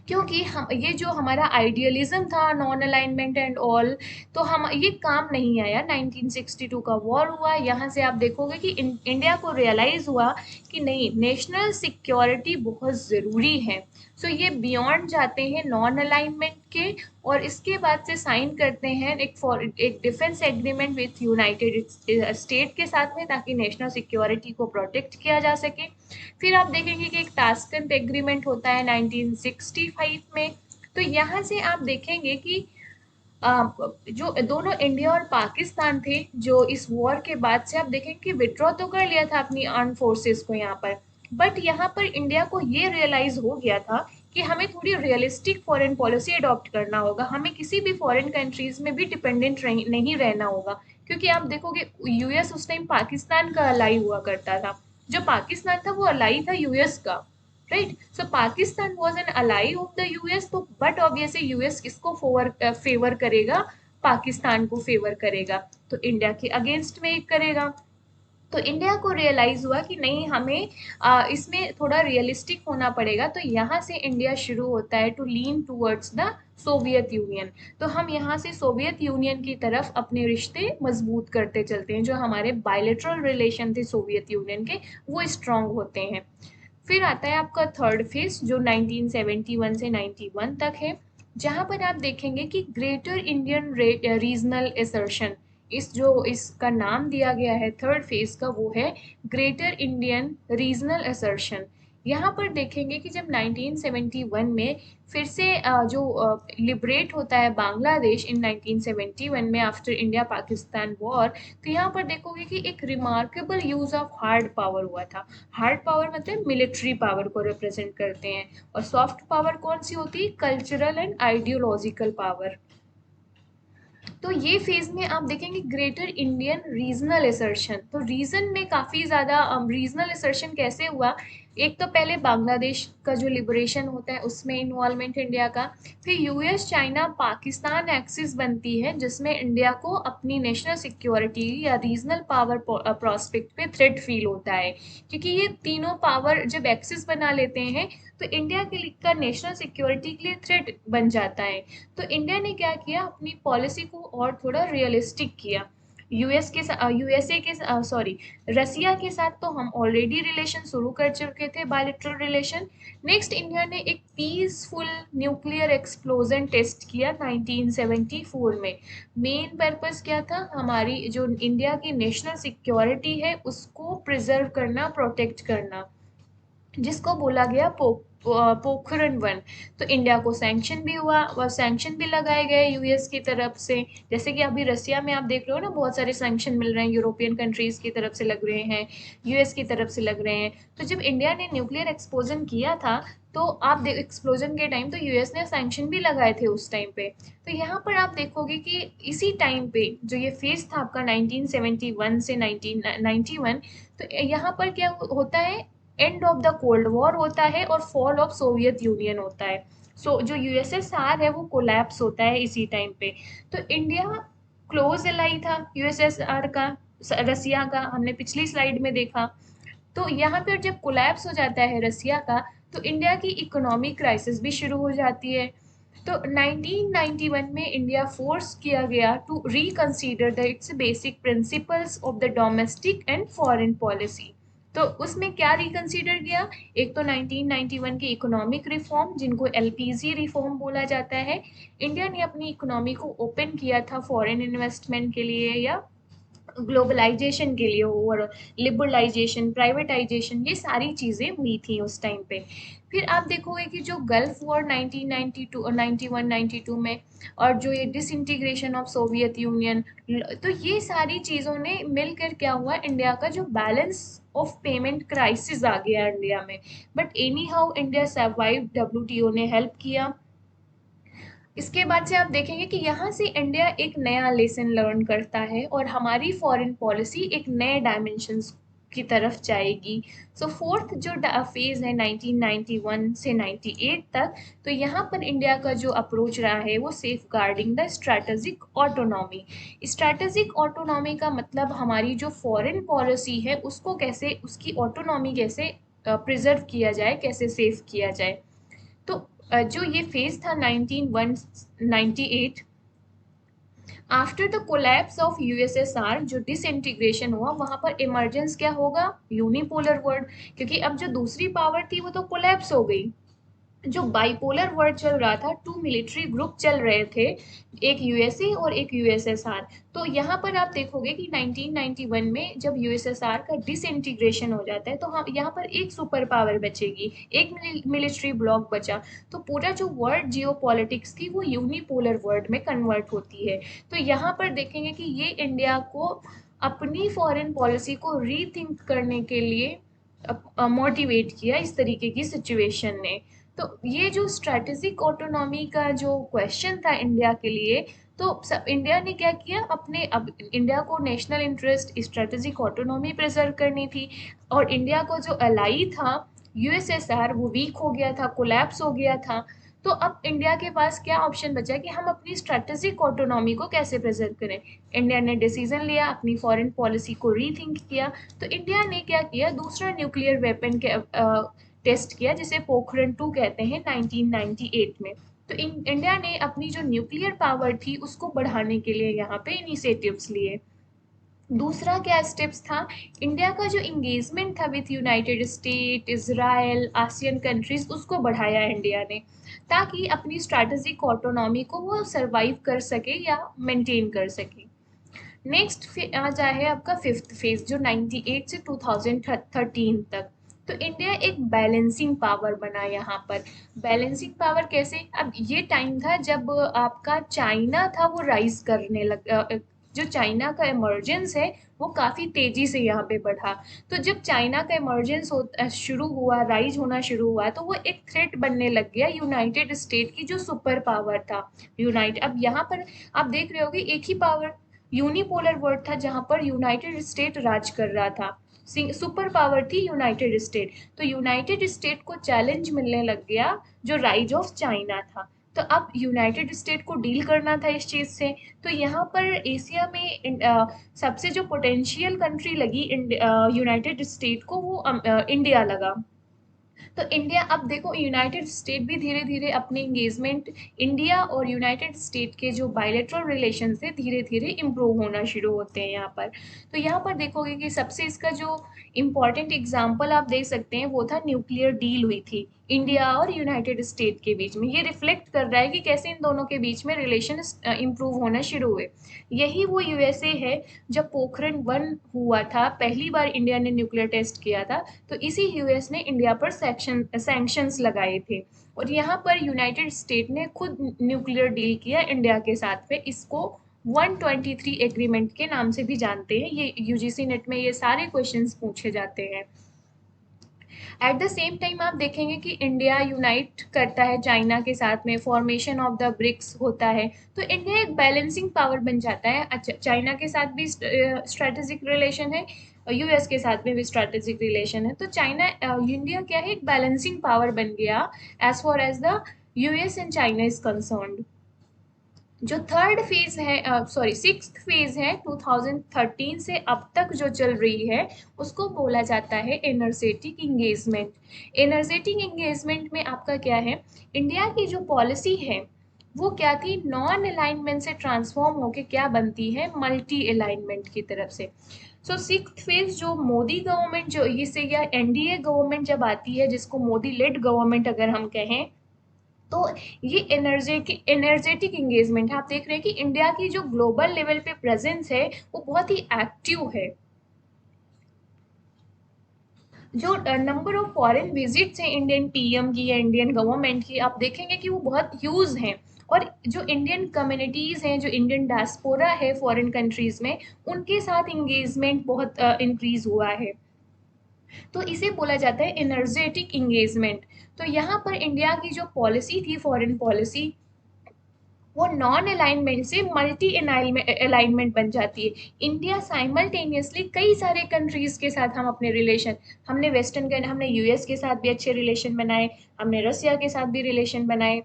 क्योंकि हम, ये जो हमारा आइडियलिज्म था नॉन अलाइनमेंट एंड ऑल, तो हम ये काम नहीं आया। 1962 का वॉर हुआ, यहाँ से आप देखोगे कि इंडिया को रियलाइज हुआ कि नहीं, नेशनल सिक्योरिटी बहुत ज़रूरी है। सो ये बियॉन्ड जाते हैं नॉन अलाइनमेंट के, और इसके बाद से साइन करते हैं एक defence agreement with United state के साथ में, ताकि नेशनल सिक्योरिटी को प्रोटेक्ट किया जा सके। फिर आप देखेंगे कि एक ताशकंद एग्रीमेंट होता है 1965 में। तो यहाँ से आप देखेंगे कि जो दोनों इंडिया और पाकिस्तान थे, जो इस वॉर के बाद से आप देखेंगे कि विड्रॉ तो कर लिया था अपनी आर्म फोर्सेस को यहाँ पर, बट यहाँ पर इंडिया को ये रियलाइज हो गया था कि हमें थोड़ी रियलिस्टिक फॉरेन पॉलिसी अडॉप्ट करना होगा, हमें किसी भी फॉरेन कंट्रीज में भी डिपेंडेंट नहीं रहना होगा। क्योंकि आप देखोगे यूएस उस टाइम पाकिस्तान का अलाई हुआ करता था, जो पाकिस्तान था वो अलाई था यूएस का, राइट। So Pakistan was an ally of the US, तो बट ऑब्वियसली यूएस किसको फेवर करेगा, पाकिस्तान को फेवर करेगा, तो इंडिया के अगेंस्ट में एक करेगा। तो इंडिया को रियलाइज हुआ कि नहीं, हमें इसमें थोड़ा रियलिस्टिक होना पड़ेगा। तो यहाँ से इंडिया शुरू होता है to lean towards the Soviet Union. तो हम यहाँ से सोवियत यूनियन की तरफ अपने रिश्ते मजबूत करते चलते हैं, जो हमारे बायलेटरल रिलेशन थे सोवियत यूनियन के, वो स्ट्रांग होते हैं। फिर आता है आपका थर्ड फेज जो 1971 से 91 तक है, जहाँ पर आप देखेंगे कि ग्रेटर इंडियन रीजनल एसर्शन, इस जो इसका नाम दिया गया है थर्ड फेज का, वो है ग्रेटर इंडियन रीजनल असर्शन। यहाँ पर देखेंगे कि जब 1971 में फिर से जो लिबरेट होता है बांग्लादेश इन 1971 में आफ्टर इंडिया पाकिस्तान वॉर, तो यहाँ पर देखोगे कि एक remarkable use of hard power हुआ था। हार्ड पावर मतलब मिलिट्री पावर को रिप्रेजेंट करते हैं, और सॉफ्ट पावर कौन सी होती है, कल्चरल एंड आइडियोलॉजिकल पावर। तो ये फेज में आप देखेंगे ग्रेटर इंडियन रीजनल असर्शन। तो रीजन में काफी ज्यादा रीजनल असर्शन कैसे हुआ, एक तो पहले बांग्लादेश का जो लिबरेशन होता है उसमें इन्वॉल्वमेंट इंडिया का, फिर यूएस चाइना पाकिस्तान एक्सिस बनती है जिसमें इंडिया को अपनी नेशनल सिक्योरिटी या रीजनल पावर प्रोस्पेक्ट पे थ्रेट फील होता है, क्योंकि ये तीनों पावर जब एक्सिस बना लेते हैं तो इंडिया के लिए का नेशनल सिक्योरिटी के लिए थ्रेट बन जाता है। तो इंडिया ने क्या किया, अपनी पॉलिसी को और थोड़ा रियलिस्टिक किया। यूएसए के सॉरी रसिया के साथ तो हम ऑलरेडी रिलेशन शुरू कर चुके थे, बायलैटरल रिलेशन। नेक्स्ट इंडिया ने एक पीसफुल न्यूक्लियर एक्सप्लोजन टेस्ट किया 1974 में। मेन पर्पस क्या था, हमारी जो इंडिया की नेशनल सिक्योरिटी है उसको प्रिजर्व करना, प्रोटेक्ट करना, जिसको बोला गया पोखरण वन। तो इंडिया को सैंक्शन भी हुआ और सैंक्शन भी लगाए गए यूएस की तरफ से, जैसे कि अभी रसिया में आप देख रहे हो ना, बहुत सारे सैंक्शन मिल रहे हैं, यूरोपियन कंट्रीज की तरफ से लग रहे हैं, यूएस की तरफ से लग रहे हैं। तो जब इंडिया ने न्यूक्लियर एक्सप्लोजन किया था, तो आप देख एक्सप्लोजन के टाइम तो यूएस ने सैंक्शन भी लगाए थे उस टाइम पे। तो यहाँ पर आप देखोगे कि इसी टाइम पे जो ये फेज था आपका 1971 से 1991, तो यहाँ पर क्या होता है, end of the cold war होता है और फॉल ऑफ सोवियत यूनियन होता है। सो जो यूएसएसआर है वो कोलैप्स होता है इसी टाइम पे। तो इंडिया क्लोज एलाई था यूएसएसआर का, रसिया का, हमने पिछली स्लाइड में देखा। तो यहाँ पर जब कोलैप्स हो जाता है रसिया का, तो इंडिया की इकोनॉमिक क्राइसिस भी शुरू हो जाती है। तो 1991 में इंडिया फोर्स किया गया to reconsider the its basic principles of the domestic and foreign policy. तो उसमें क्या रिकंसीडर किया, एक तो 1991 की इकोनॉमिक रिफॉर्म जिनको एलपीजी रिफॉर्म बोला जाता है। इंडिया ने अपनी इकोनॉमी को ओपन किया था फॉरेन इन्वेस्टमेंट के लिए या ग्लोबलाइजेशन के लिए, ओवर लिबरलाइजेशन, प्राइवेटाइजेशन, ये सारी चीज़ें हुई थी उस टाइम पे। फिर आप देखोगे कि जो गल्फ वॉर 1992 और 91 92 में, और जो ये डिसइंटीग्रेशन ऑफ सोवियत यूनियन, तो ये सारी चीज़ों ने मिलकर क्या हुआ, इंडिया का जो बैलेंस ऑफ पेमेंट क्राइसिस आ गया इंडिया में। But any how India survive, WTO ने हेल्प किया। इसके बाद से आप देखेंगे कि यहाँ से इंडिया एक नया लेसन लर्न करता है और हमारी फॉरेन पॉलिसी एक नए डायमेंशंस की तरफ जाएगी। सो फोर्थ जो फेज है 1991 से 98 तक, तो यहाँ पर इंडिया का जो अप्रोच रहा है वो safeguarding the strategic autonomy. Strategic autonomy का मतलब हमारी जो फॉरेन पॉलिसी है उसको कैसे, उसकी ऑटोनॉमी कैसे प्रिजर्व किया जाए, कैसे सेफ किया जाए। तो जो ये फेज था 1998, after the collapse of USSR, जो डिसइंटीग्रेशन हुआ वहां पर इमरजेंस क्या होगा, यूनिपोलर वर्ल्ड, क्योंकि अब जो दूसरी पावर थी वो तो कोलैप्स हो गई। जो बाइपोलर वर्ल्ड चल रहा था, टू मिलिट्री ग्रुप चल रहे थे, एक यूएसए और एक यूएसएसआर। तो यहाँ पर आप देखोगे कि 1991 में जब यूएसएसआर का डिसइंटीग्रेशन हो जाता है तो हम यहाँ पर एक सुपर पावर बचेगी, एक मिलिट्री ब्लॉक बचा। तो पूरा जो वर्ल्ड जियो पॉलिटिक्स थी वो यूनिपोलर वर्ल्ड में कन्वर्ट होती है। तो यहाँ पर देखेंगे कि ये इंडिया को अपनी फॉरेन पॉलिसी को रीथिंक करने के लिए मोटिवेट किया इस तरीके की सिचुएशन ने। तो ये जो स्ट्रैटेजिक ऑटोनॉमी का जो क्वेश्चन था इंडिया के लिए, तो सब इंडिया ने क्या किया, अपने अब इंडिया को national interest, strategic autonomy preserve करनी थी। और इंडिया को जो अलाई था यूएसएसआर वो वीक हो गया था, कोलैप्स हो गया था। तो अब इंडिया के पास क्या ऑप्शन बचा कि हम अपनी स्ट्रैटेजिक ऑटोनॉमी को कैसे प्रिजर्व करें। इंडिया ने डिसीजन लिया, अपनी फॉरेन पॉलिसी को रीथिंक किया। तो इंडिया ने क्या किया, दूसरा न्यूक्लियर वेपन के टेस्ट किया जिसे पोखरण 2 कहते हैं 1998 में। तो इंडिया ने अपनी जो न्यूक्लियर पावर थी उसको बढ़ाने के लिए यहाँ पे इनिशिएटिव्स लिए। दूसरा क्या स्टेप्स था, इंडिया का जो इंगेजमेंट था with United state, Israel, ASEAN countries, उसको बढ़ाया इंडिया ने ताकि अपनी स्ट्रैटेजिक ऑटोनॉमी को वो सरवाइव कर सके या मेंटेन कर सके। नेक्स्ट आ जाए आपका फिफ्थ फेज जो 98 से 2013 तक। तो इंडिया एक बैलेंसिंग पावर बना यहाँ पर। बैलेंसिंग पावर कैसे, अब ये टाइम था जब आपका चाइना था वो राइज करने लग जो चाइना का इमर्जेंस है वो काफ़ी तेज़ी से यहाँ पे बढ़ा। तो जब चाइना का इमर्जेंस शुरू हुआ, राइज होना शुरू हुआ, तो वो एक थ्रेट बनने लग गया यूनाइटेड स्टेट की जो सुपर पावर था। यूनाइट अब यहाँ पर आप देख रहे होगे एक ही पावर, यूनिपोलर वर्ल्ड था जहाँ पर यूनाइटेड स्टेट राज कर रहा था, सुपर पावर थी यूनाइटेड स्टेट। तो यूनाइटेड स्टेट को चैलेंज मिलने लग गया जो राइज ऑफ चाइना था। तो अब यूनाइटेड स्टेट को डील करना था इस चीज़ से। तो यहाँ पर एशिया में सबसे जो पोटेंशियल कंट्री लगी यूनाइटेड स्टेट को वो इंडिया लगा। तो इंडिया, अब देखो यूनाइटेड स्टेट भी धीरे धीरे अपने इंगेजमेंट, इंडिया और यूनाइटेड स्टेट के जो बायलैटरल रिलेशन से धीरे धीरे इम्प्रूव होना शुरू होते हैं यहाँ पर। तो यहाँ पर देखोगे कि सबसे इसका जो इम्पॉर्टेंट एग्जाम्पल आप देख सकते हैं वो था न्यूक्लियर डील हुई थी इंडिया और यूनाइटेड स्टेट के बीच में। ये रिफ्लेक्ट कर रहा है कि कैसे इन दोनों के बीच में रिलेशन इम्प्रूव होना शुरू हुए। यही वो यूएसए है, जब पोखरण 1 हुआ था पहली बार इंडिया ने न्यूक्लियर टेस्ट किया था, तो इसी यूएस ने इंडिया पर सैंक्शंस लगाए थे। और यहाँ पर यूनाइटेड स्टेट ने खुद न्यूक्लियर डील किया इंडिया के साथ में। इसको 123 एग्रीमेंट के नाम से भी जानते हैं। ये यूजीसी नेट में ये सारे क्वेश्चंस पूछे जाते हैं। एट द सेम टाइम आप देखेंगे कि इंडिया यूनाइट करता है चाइना के साथ में, फॉर्मेशन ऑफ द ब्रिक्स होता है, तो इंडिया एक बैलेंसिंग पावर बन जाता है। अच्छा, चाइना के साथ भी स्ट्रेटेजिक रिलेशन है, यूएस के साथ में भी स्ट्रेटेजिक रिलेशन है, तो चाइना इंडिया क्या है, एक बैलेंसिंग पावर बन गया as far as the US and China is concerned. जो थर्ड फेज है, सॉरी सिक्स्थ फेज है 2013 से अब तक जो चल रही है, उसको बोला जाता है एनर्जेटिक इंगेजमेंट। एनर्जेटिक इंगेजमेंट में आपका क्या है, इंडिया की जो पॉलिसी है वो क्या थी, नॉन अलाइनमेंट से ट्रांसफॉर्म होके क्या बनती है, मल्टी अलाइनमेंट की तरफ से। सो सिक्स्थ फेज जो मोदी गवर्नमेंट जो इसे, या एनडीए गवर्नमेंट जब आती है, जिसको मोदी लेड गवर्नमेंट अगर हम कहें, तो ये एनर्जेटिक इंगेजमेंट है। आप देख रहे हैं कि इंडिया की जो ग्लोबल लेवल पे प्रेजेंस है वो बहुत ही एक्टिव है। जो नंबर ऑफ फॉरेन विजिट्स हैं इंडियन पीएम की या इंडियन गवर्नमेंट की, आप देखेंगे कि वो बहुत ह्यूज हैं। और जो इंडियन कम्युनिटीज़ हैं, जो इंडियन डायस्पोरा है फॉरेन कंट्रीज़ में, उनके साथ इंगेजमेंट बहुत इंक्रीज हुआ है। तो इसे बोला जाता है एनर्जेटिक इंगेजमेंट। तो यहाँ पर इंडिया की जो पॉलिसी थी, फॉरेन पॉलिसी, वो नॉन अलाइनमेंट से मल्टी अलाइनमेंट बन जाती है। इंडिया साइमल्टेनियसली कई सारे कंट्रीज के साथ हम अपने रिलेशन, हमने हमने यूएस के साथ भी अच्छे रिलेशन बनाए, हमने रसिया के साथ भी रिलेशन बनाए,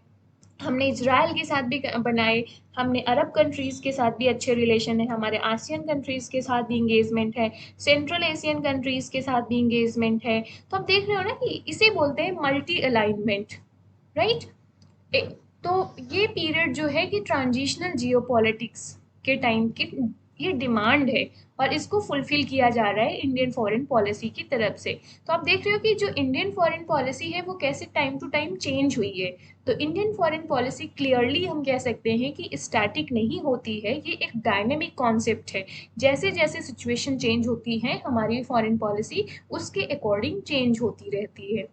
हमने इजराइल के साथ भी बनाए, हमने अरब कंट्रीज़ के साथ भी अच्छे रिलेशन है, हमारे आसियन कंट्रीज़ के साथ भी इंगेजमेंट है, सेंट्रल एशियन कंट्रीज़ के साथ भी इंगेजमेंट है। तो आप देख रहे हो ना कि इसे बोलते हैं मल्टी अलाइनमेंट, राइट। तो ये पीरियड जो है कि ट्रांजिशनल जियोपॉलिटिक्स के टाइम की ये डिमांड है, और इसको फुलफिल किया जा रहा है इंडियन फॉरेन पॉलिसी की तरफ से। तो आप देख रहे हो कि जो इंडियन फॉरेन पॉलिसी है वो कैसे टाइम टू टाइम चेंज हुई है। तो इंडियन फॉरेन पॉलिसी क्लियरली हम कह सकते हैं कि स्टैटिक नहीं होती है, ये एक डायनेमिक कॉन्सेप्ट है। जैसे जैसे सिचुएशन चेंज होती है, हमारी फॉरेन पॉलिसी उसके अकॉर्डिंग चेंज होती रहती है।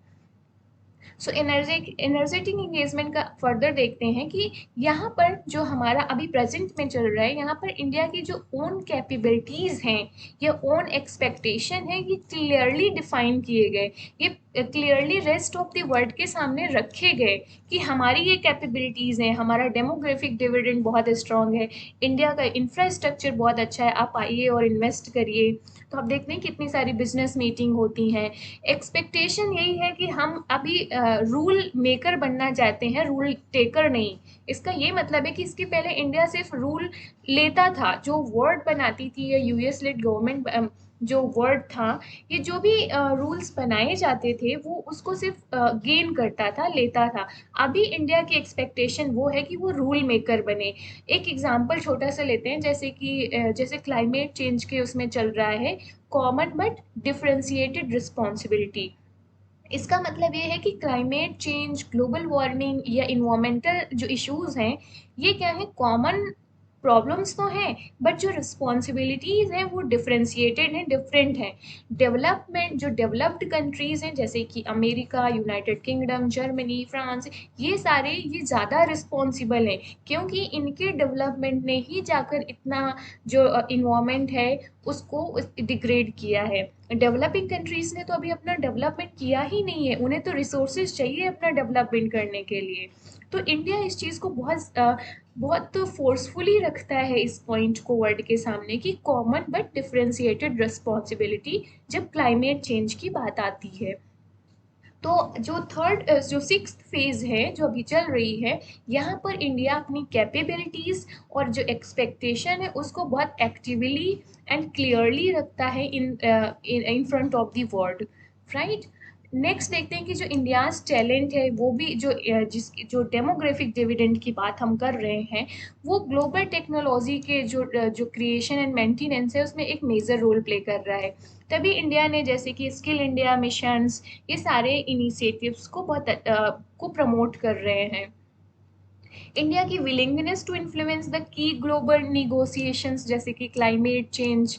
सो एनर्जेटिक इंगेजमेंट का फर्दर देखते हैं कि यहाँ पर जो हमारा अभी प्रेजेंट में चल रहा है, यहाँ पर इंडिया की जो ओन कैपेबिलिटीज़ हैं या ओन एक्सपेक्टेशन है, ये क्लियरली डिफाइन किए गए, ये clearly rest of the world के सामने रखे गए कि हमारी ये कैपेबिलिटीज़ हैं, हमारा डेमोग्राफिक डिविडेंड बहुत स्ट्रॉन्ग है, इंडिया का इंफ्रास्ट्रक्चर बहुत अच्छा है, आप आइए और इन्वेस्ट करिए। तो आप देखते हैं कितनी सारी बिजनेस मीटिंग होती हैं। एक्सपेक्टेशन यही है कि हम अभी रूल मेकर बनना चाहते हैं, रूल टेकर नहीं। इसका ये मतलब है कि इसके पहले इंडिया सिर्फ रूल लेता था, जो वर्ड बनाती थी या यूएस लेड गवर्नमेंट जो वर्ड था, ये जो भी रूल्स बनाए जाते थे वो उसको सिर्फ गेन करता था, लेता था। अभी इंडिया की एक्सपेक्टेशन वो है कि वो रूल मेकर बने। एक एग्जांपल छोटा सा लेते हैं, जैसे कि जैसे क्लाइमेट चेंज के उसमें चल रहा है कॉमन बट डिफरेंशिएटेड रिस्पॉन्सिबिलिटी। इसका मतलब ये है कि क्लाइमेट चेंज, ग्लोबल वार्मिंग या इन्वायरमेंटल जो इश्यूज हैं, ये क्या है, कॉमन प्रॉब्लम्स तो हैं, बट जो रिस्पॉन्सिबिलिटीज़ हैं वो डिफरेंशिएटेड हैं, डिफरेंट हैं। डेवलपमेंट, जो डेवलप्ड कंट्रीज़ हैं जैसे कि America, United kingdom, Germany, France, ये सारे ये ज़्यादा रिस्पॉन्सिबल हैं, क्योंकि इनके डेवलपमेंट ने ही जाकर इतना जो इन्वायरमेंट है उसको डिग्रेड किया है। डेवलपिंग कंट्रीज़ ने तो अभी अपना डेवलपमेंट किया ही नहीं है, उन्हें तो रिसोर्सेज चाहिए अपना डेवलपमेंट करने के लिए। तो इंडिया इस चीज़ को बहुत फोर्सफुली रखता है इस पॉइंट को वर्ल्ड के सामने कि कॉमन बट डिफरेंशिएटेड रिस्पॉन्सिबिलिटी जब क्लाइमेट चेंज की बात आती है। तो जो सिक्स्थ फेज है जो अभी चल रही है, यहाँ पर इंडिया अपनी कैपेबिलिटीज और जो एक्सपेक्टेशन है उसको बहुत एक्टिवली एंड क्लियरली रखता है in front of the world, right. Next देखते हैं कि जो इंडियाज टैलेंट है वो भी जो डेमोग्राफिक डिविडेंड की बात हम कर रहे हैं, वो ग्लोबल टेक्नोलॉजी के जो क्रिएशन एंड मेंटेनेंस है उसमें एक मेजर रोल प्ले कर रहा है। तभी इंडिया ने जैसे कि स्किल इंडिया मिशंस, ये सारे इनिशिएटिव्स को को प्रमोट कर रहे हैं। इंडिया की willingness to influence the key global negotiations जैसे कि climate change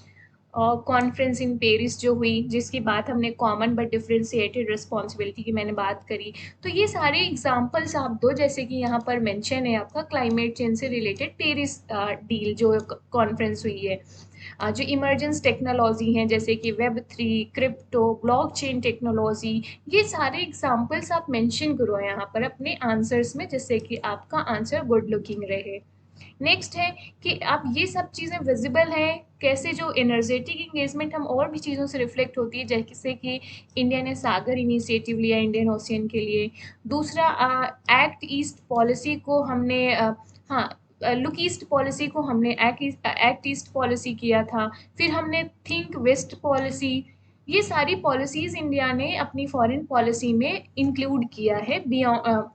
conference in Paris जो हुई, जिसकी बात हमने कॉमन बट डिफरेंशिएटेड रिस्पॉन्सिबिलिटी की मैंने बात करी, तो ये सारे एग्जांपल्स आप दो, जैसे कि यहाँ पर मेंशन है आपका क्लाइमेट चेंज से रिलेटेड पेरिस डील जो कॉन्फ्रेंस हुई है। जो इमर्जेंस टेक्नोलॉजी हैं जैसे कि वेब 3, क्रिप्टो, ब्लॉकचेन टेक्नोलॉजी, ये सारे एग्जांपल्स आप मेंशन करो यहाँ पर अपने आंसर्स में, जिससे कि आपका आंसर गुड लुकिंग रहे। नेक्स्ट है कि आप ये सब चीज़ें विजिबल हैं कैसे, जो एनर्जेटिक इंगेजमेंट हम और भी चीज़ों से रिफ्लेक्ट होती है, जैसे कि इंडिया ने सागर इनिशिएटिव लिया इंडियन ओशियन के लिए। दूसरा, एक्ट ईस्ट पॉलिसी को हमने हाँ लुक ईस्ट पॉलिसी को हमने एक्ट ईस्ट पॉलिसी किया था। फिर हमने थिंक वेस्ट पॉलिसी, ये सारी पॉलिसीज इंडिया ने अपनी फॉरेन पॉलिसी में इंक्लूड किया है बियॉन्ड,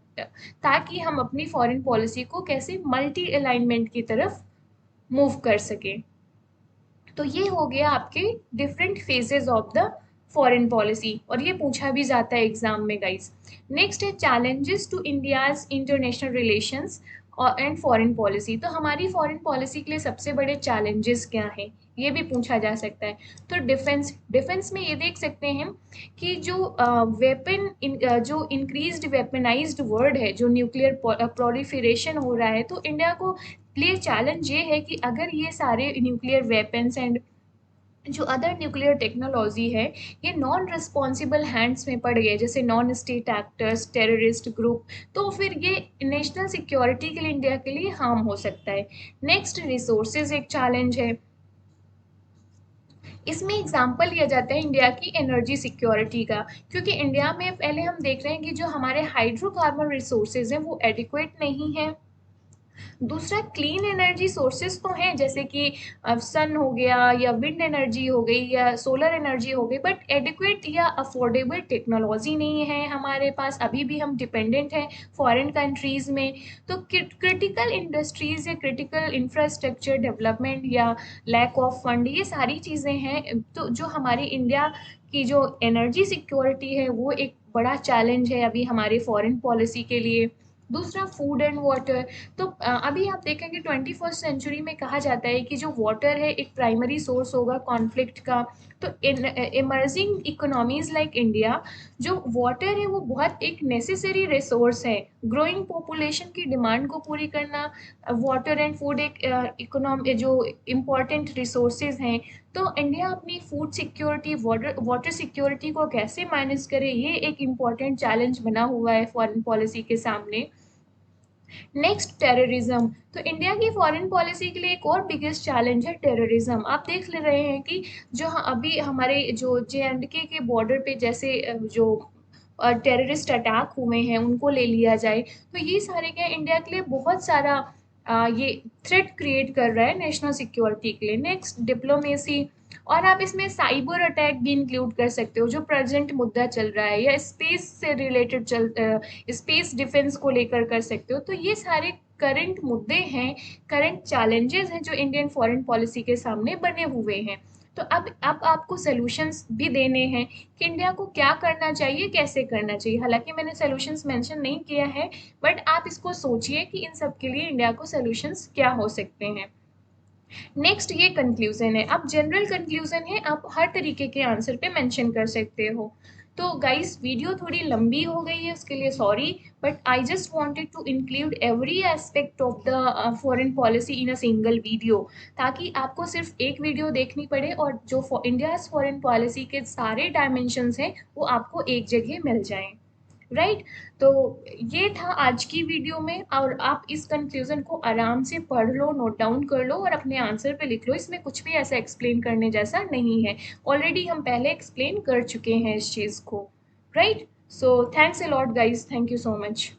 ताकि हम अपनी फॉरेन पॉलिसी को कैसे मल्टी अलाइनमेंट की तरफ मूव कर सकें। तो ये हो गया आपके different phases of the foreign policy, और ये पूछा भी जाता है एग्जाम में गाइस। नेक्स्ट है challenges to India's international relations और एंड फॉरेन पॉलिसी। तो हमारी फॉरेन पॉलिसी के लिए सबसे बड़े चैलेंजेस क्या हैं, ये भी पूछा जा सकता है। तो डिफेंस में ये देख सकते हैं कि जो जो इंक्रीज्ड वेपनाइज्ड वर्ल्ड है, जो न्यूक्लियर प्रोलिफरेशन हो रहा है, तो इंडिया को लिए चैलेंज ये है कि अगर ये सारे न्यूक्लियर वेपन्स एंड जो अदर न्यूक्लियर टेक्नोलॉजी है ये नॉन रिस्पॉन्सिबल हैंड्स में पड़ गए, जैसे non state actors, terrorist group, तो फिर ये नेशनल सिक्योरिटी के लिए इंडिया के लिए हार्म हो सकता है। नेक्स्ट, रिसोर्सेज एक चैलेंज है। इसमें एग्जाम्पल लिया जाता है इंडिया की एनर्जी सिक्योरिटी का, क्योंकि इंडिया में पहले हम देख रहे हैं कि जो हमारे हाइड्रोकार्बन रिसोर्सेज हैं वो एडिक्वेट नहीं है। दूसरा, क्लीन एनर्जी सोर्सेज तो हैं जैसे कि सन हो गया या विंड एनर्जी हो गई या सोलर एनर्जी हो गई, बट एडिक्वेट या अफोर्डेबल टेक्नोलॉजी नहीं है हमारे पास, अभी भी हम डिपेंडेंट हैं फॉरेन कंट्रीज़ में। तो क्रिटिकल इंडस्ट्रीज़ या क्रिटिकल इंफ्रास्ट्रक्चर डेवलपमेंट या लैक ऑफ फंड, ये सारी चीज़ें हैं। तो जो हमारी इंडिया की जो एनर्जी सिक्योरिटी है वो एक बड़ा चैलेंज है अभी हमारे फॉरेन पॉलिसी के लिए। दूसरा, फूड एंड वाटर। तो अभी आप देखेंगे 21st सेंचुरी में कहा जाता है कि जो वाटर है एक प्राइमरी सोर्स होगा कॉन्फ्लिक्ट का। तो in emerging economies like India, जो वाटर है वो बहुत एक नेसेसरी रिसोर्स है। ग्रोइंग पॉपुलेशन की डिमांड को पूरी करना, वाटर एंड फूड एक इकोनॉमी जो इम्पॉर्टेंट रिसोर्सेज हैं। तो इंडिया अपनी फूड सिक्योरिटी, वाटर सिक्योरिटी को कैसे मैनेज करे, ये एक इम्पॉर्टेंट चैलेंज बना हुआ है फॉरेन पॉलिसी के सामने। Next, terrorism. तो इंडिया की फॉरेन पॉलिसी के लिए एक और बिगेस्ट चैलेंज है टेररिज्म। आप देख ले रहे हैं कि जो अभी हमारे जो JNK के बॉर्डर पे जैसे जो टेररिस्ट अटैक हुए हैं उनको ले लिया जाए, तो ये सारे क्या इंडिया के लिए बहुत सारा ये थ्रेट क्रिएट कर रहा है नेशनल सिक्योरिटी के लिए। Next, diplomacy. और आप इसमें साइबर अटैक भी इंक्लूड कर सकते हो जो प्रेजेंट मुद्दा चल रहा है, या स्पेस से रिलेटेड स्पेस डिफेंस को लेकर कर सकते हो। तो ये सारे करंट मुद्दे हैं, करंट चैलेंजेस हैं जो इंडियन फॉरेन पॉलिसी के सामने बने हुए हैं। तो अब आपको सॉल्यूशंस भी देने हैं कि इंडिया को क्या करना चाहिए, कैसे करना चाहिए। हालांकि मैंने सॉल्यूशंस मेंशन नहीं किया है, बट आप इसको सोचिए कि इन सब के लिए इंडिया को सॉल्यूशंस क्या हो सकते हैं। नेक्स्ट ये कंक्लूजन है। अब जनरल कंक्लूजन है, आप हर तरीके के आंसर पे मेंशन कर सकते हो। तो गाइस वीडियो थोड़ी लंबी हो गई है, उसके लिए sorry, but I just wanted to include every aspect of the foreign policy in a single video, ताकि आपको सिर्फ एक वीडियो देखनी पड़े और जो इंडिया फॉरेन पॉलिसी के सारे डायमेंशंस हैं वो आपको एक जगह मिल जाएं। राइट। तो ये था आज की वीडियो में, और आप इस कंक्लूजन को आराम से पढ़ लो, नोट डाउन कर लो और अपने आंसर पे लिख लो। इसमें कुछ भी ऐसा एक्सप्लेन करने जैसा नहीं है, ऑलरेडी हम पहले एक्सप्लेन कर चुके हैं इस चीज़ को। Right. So thanks a lot guys, thank you so much.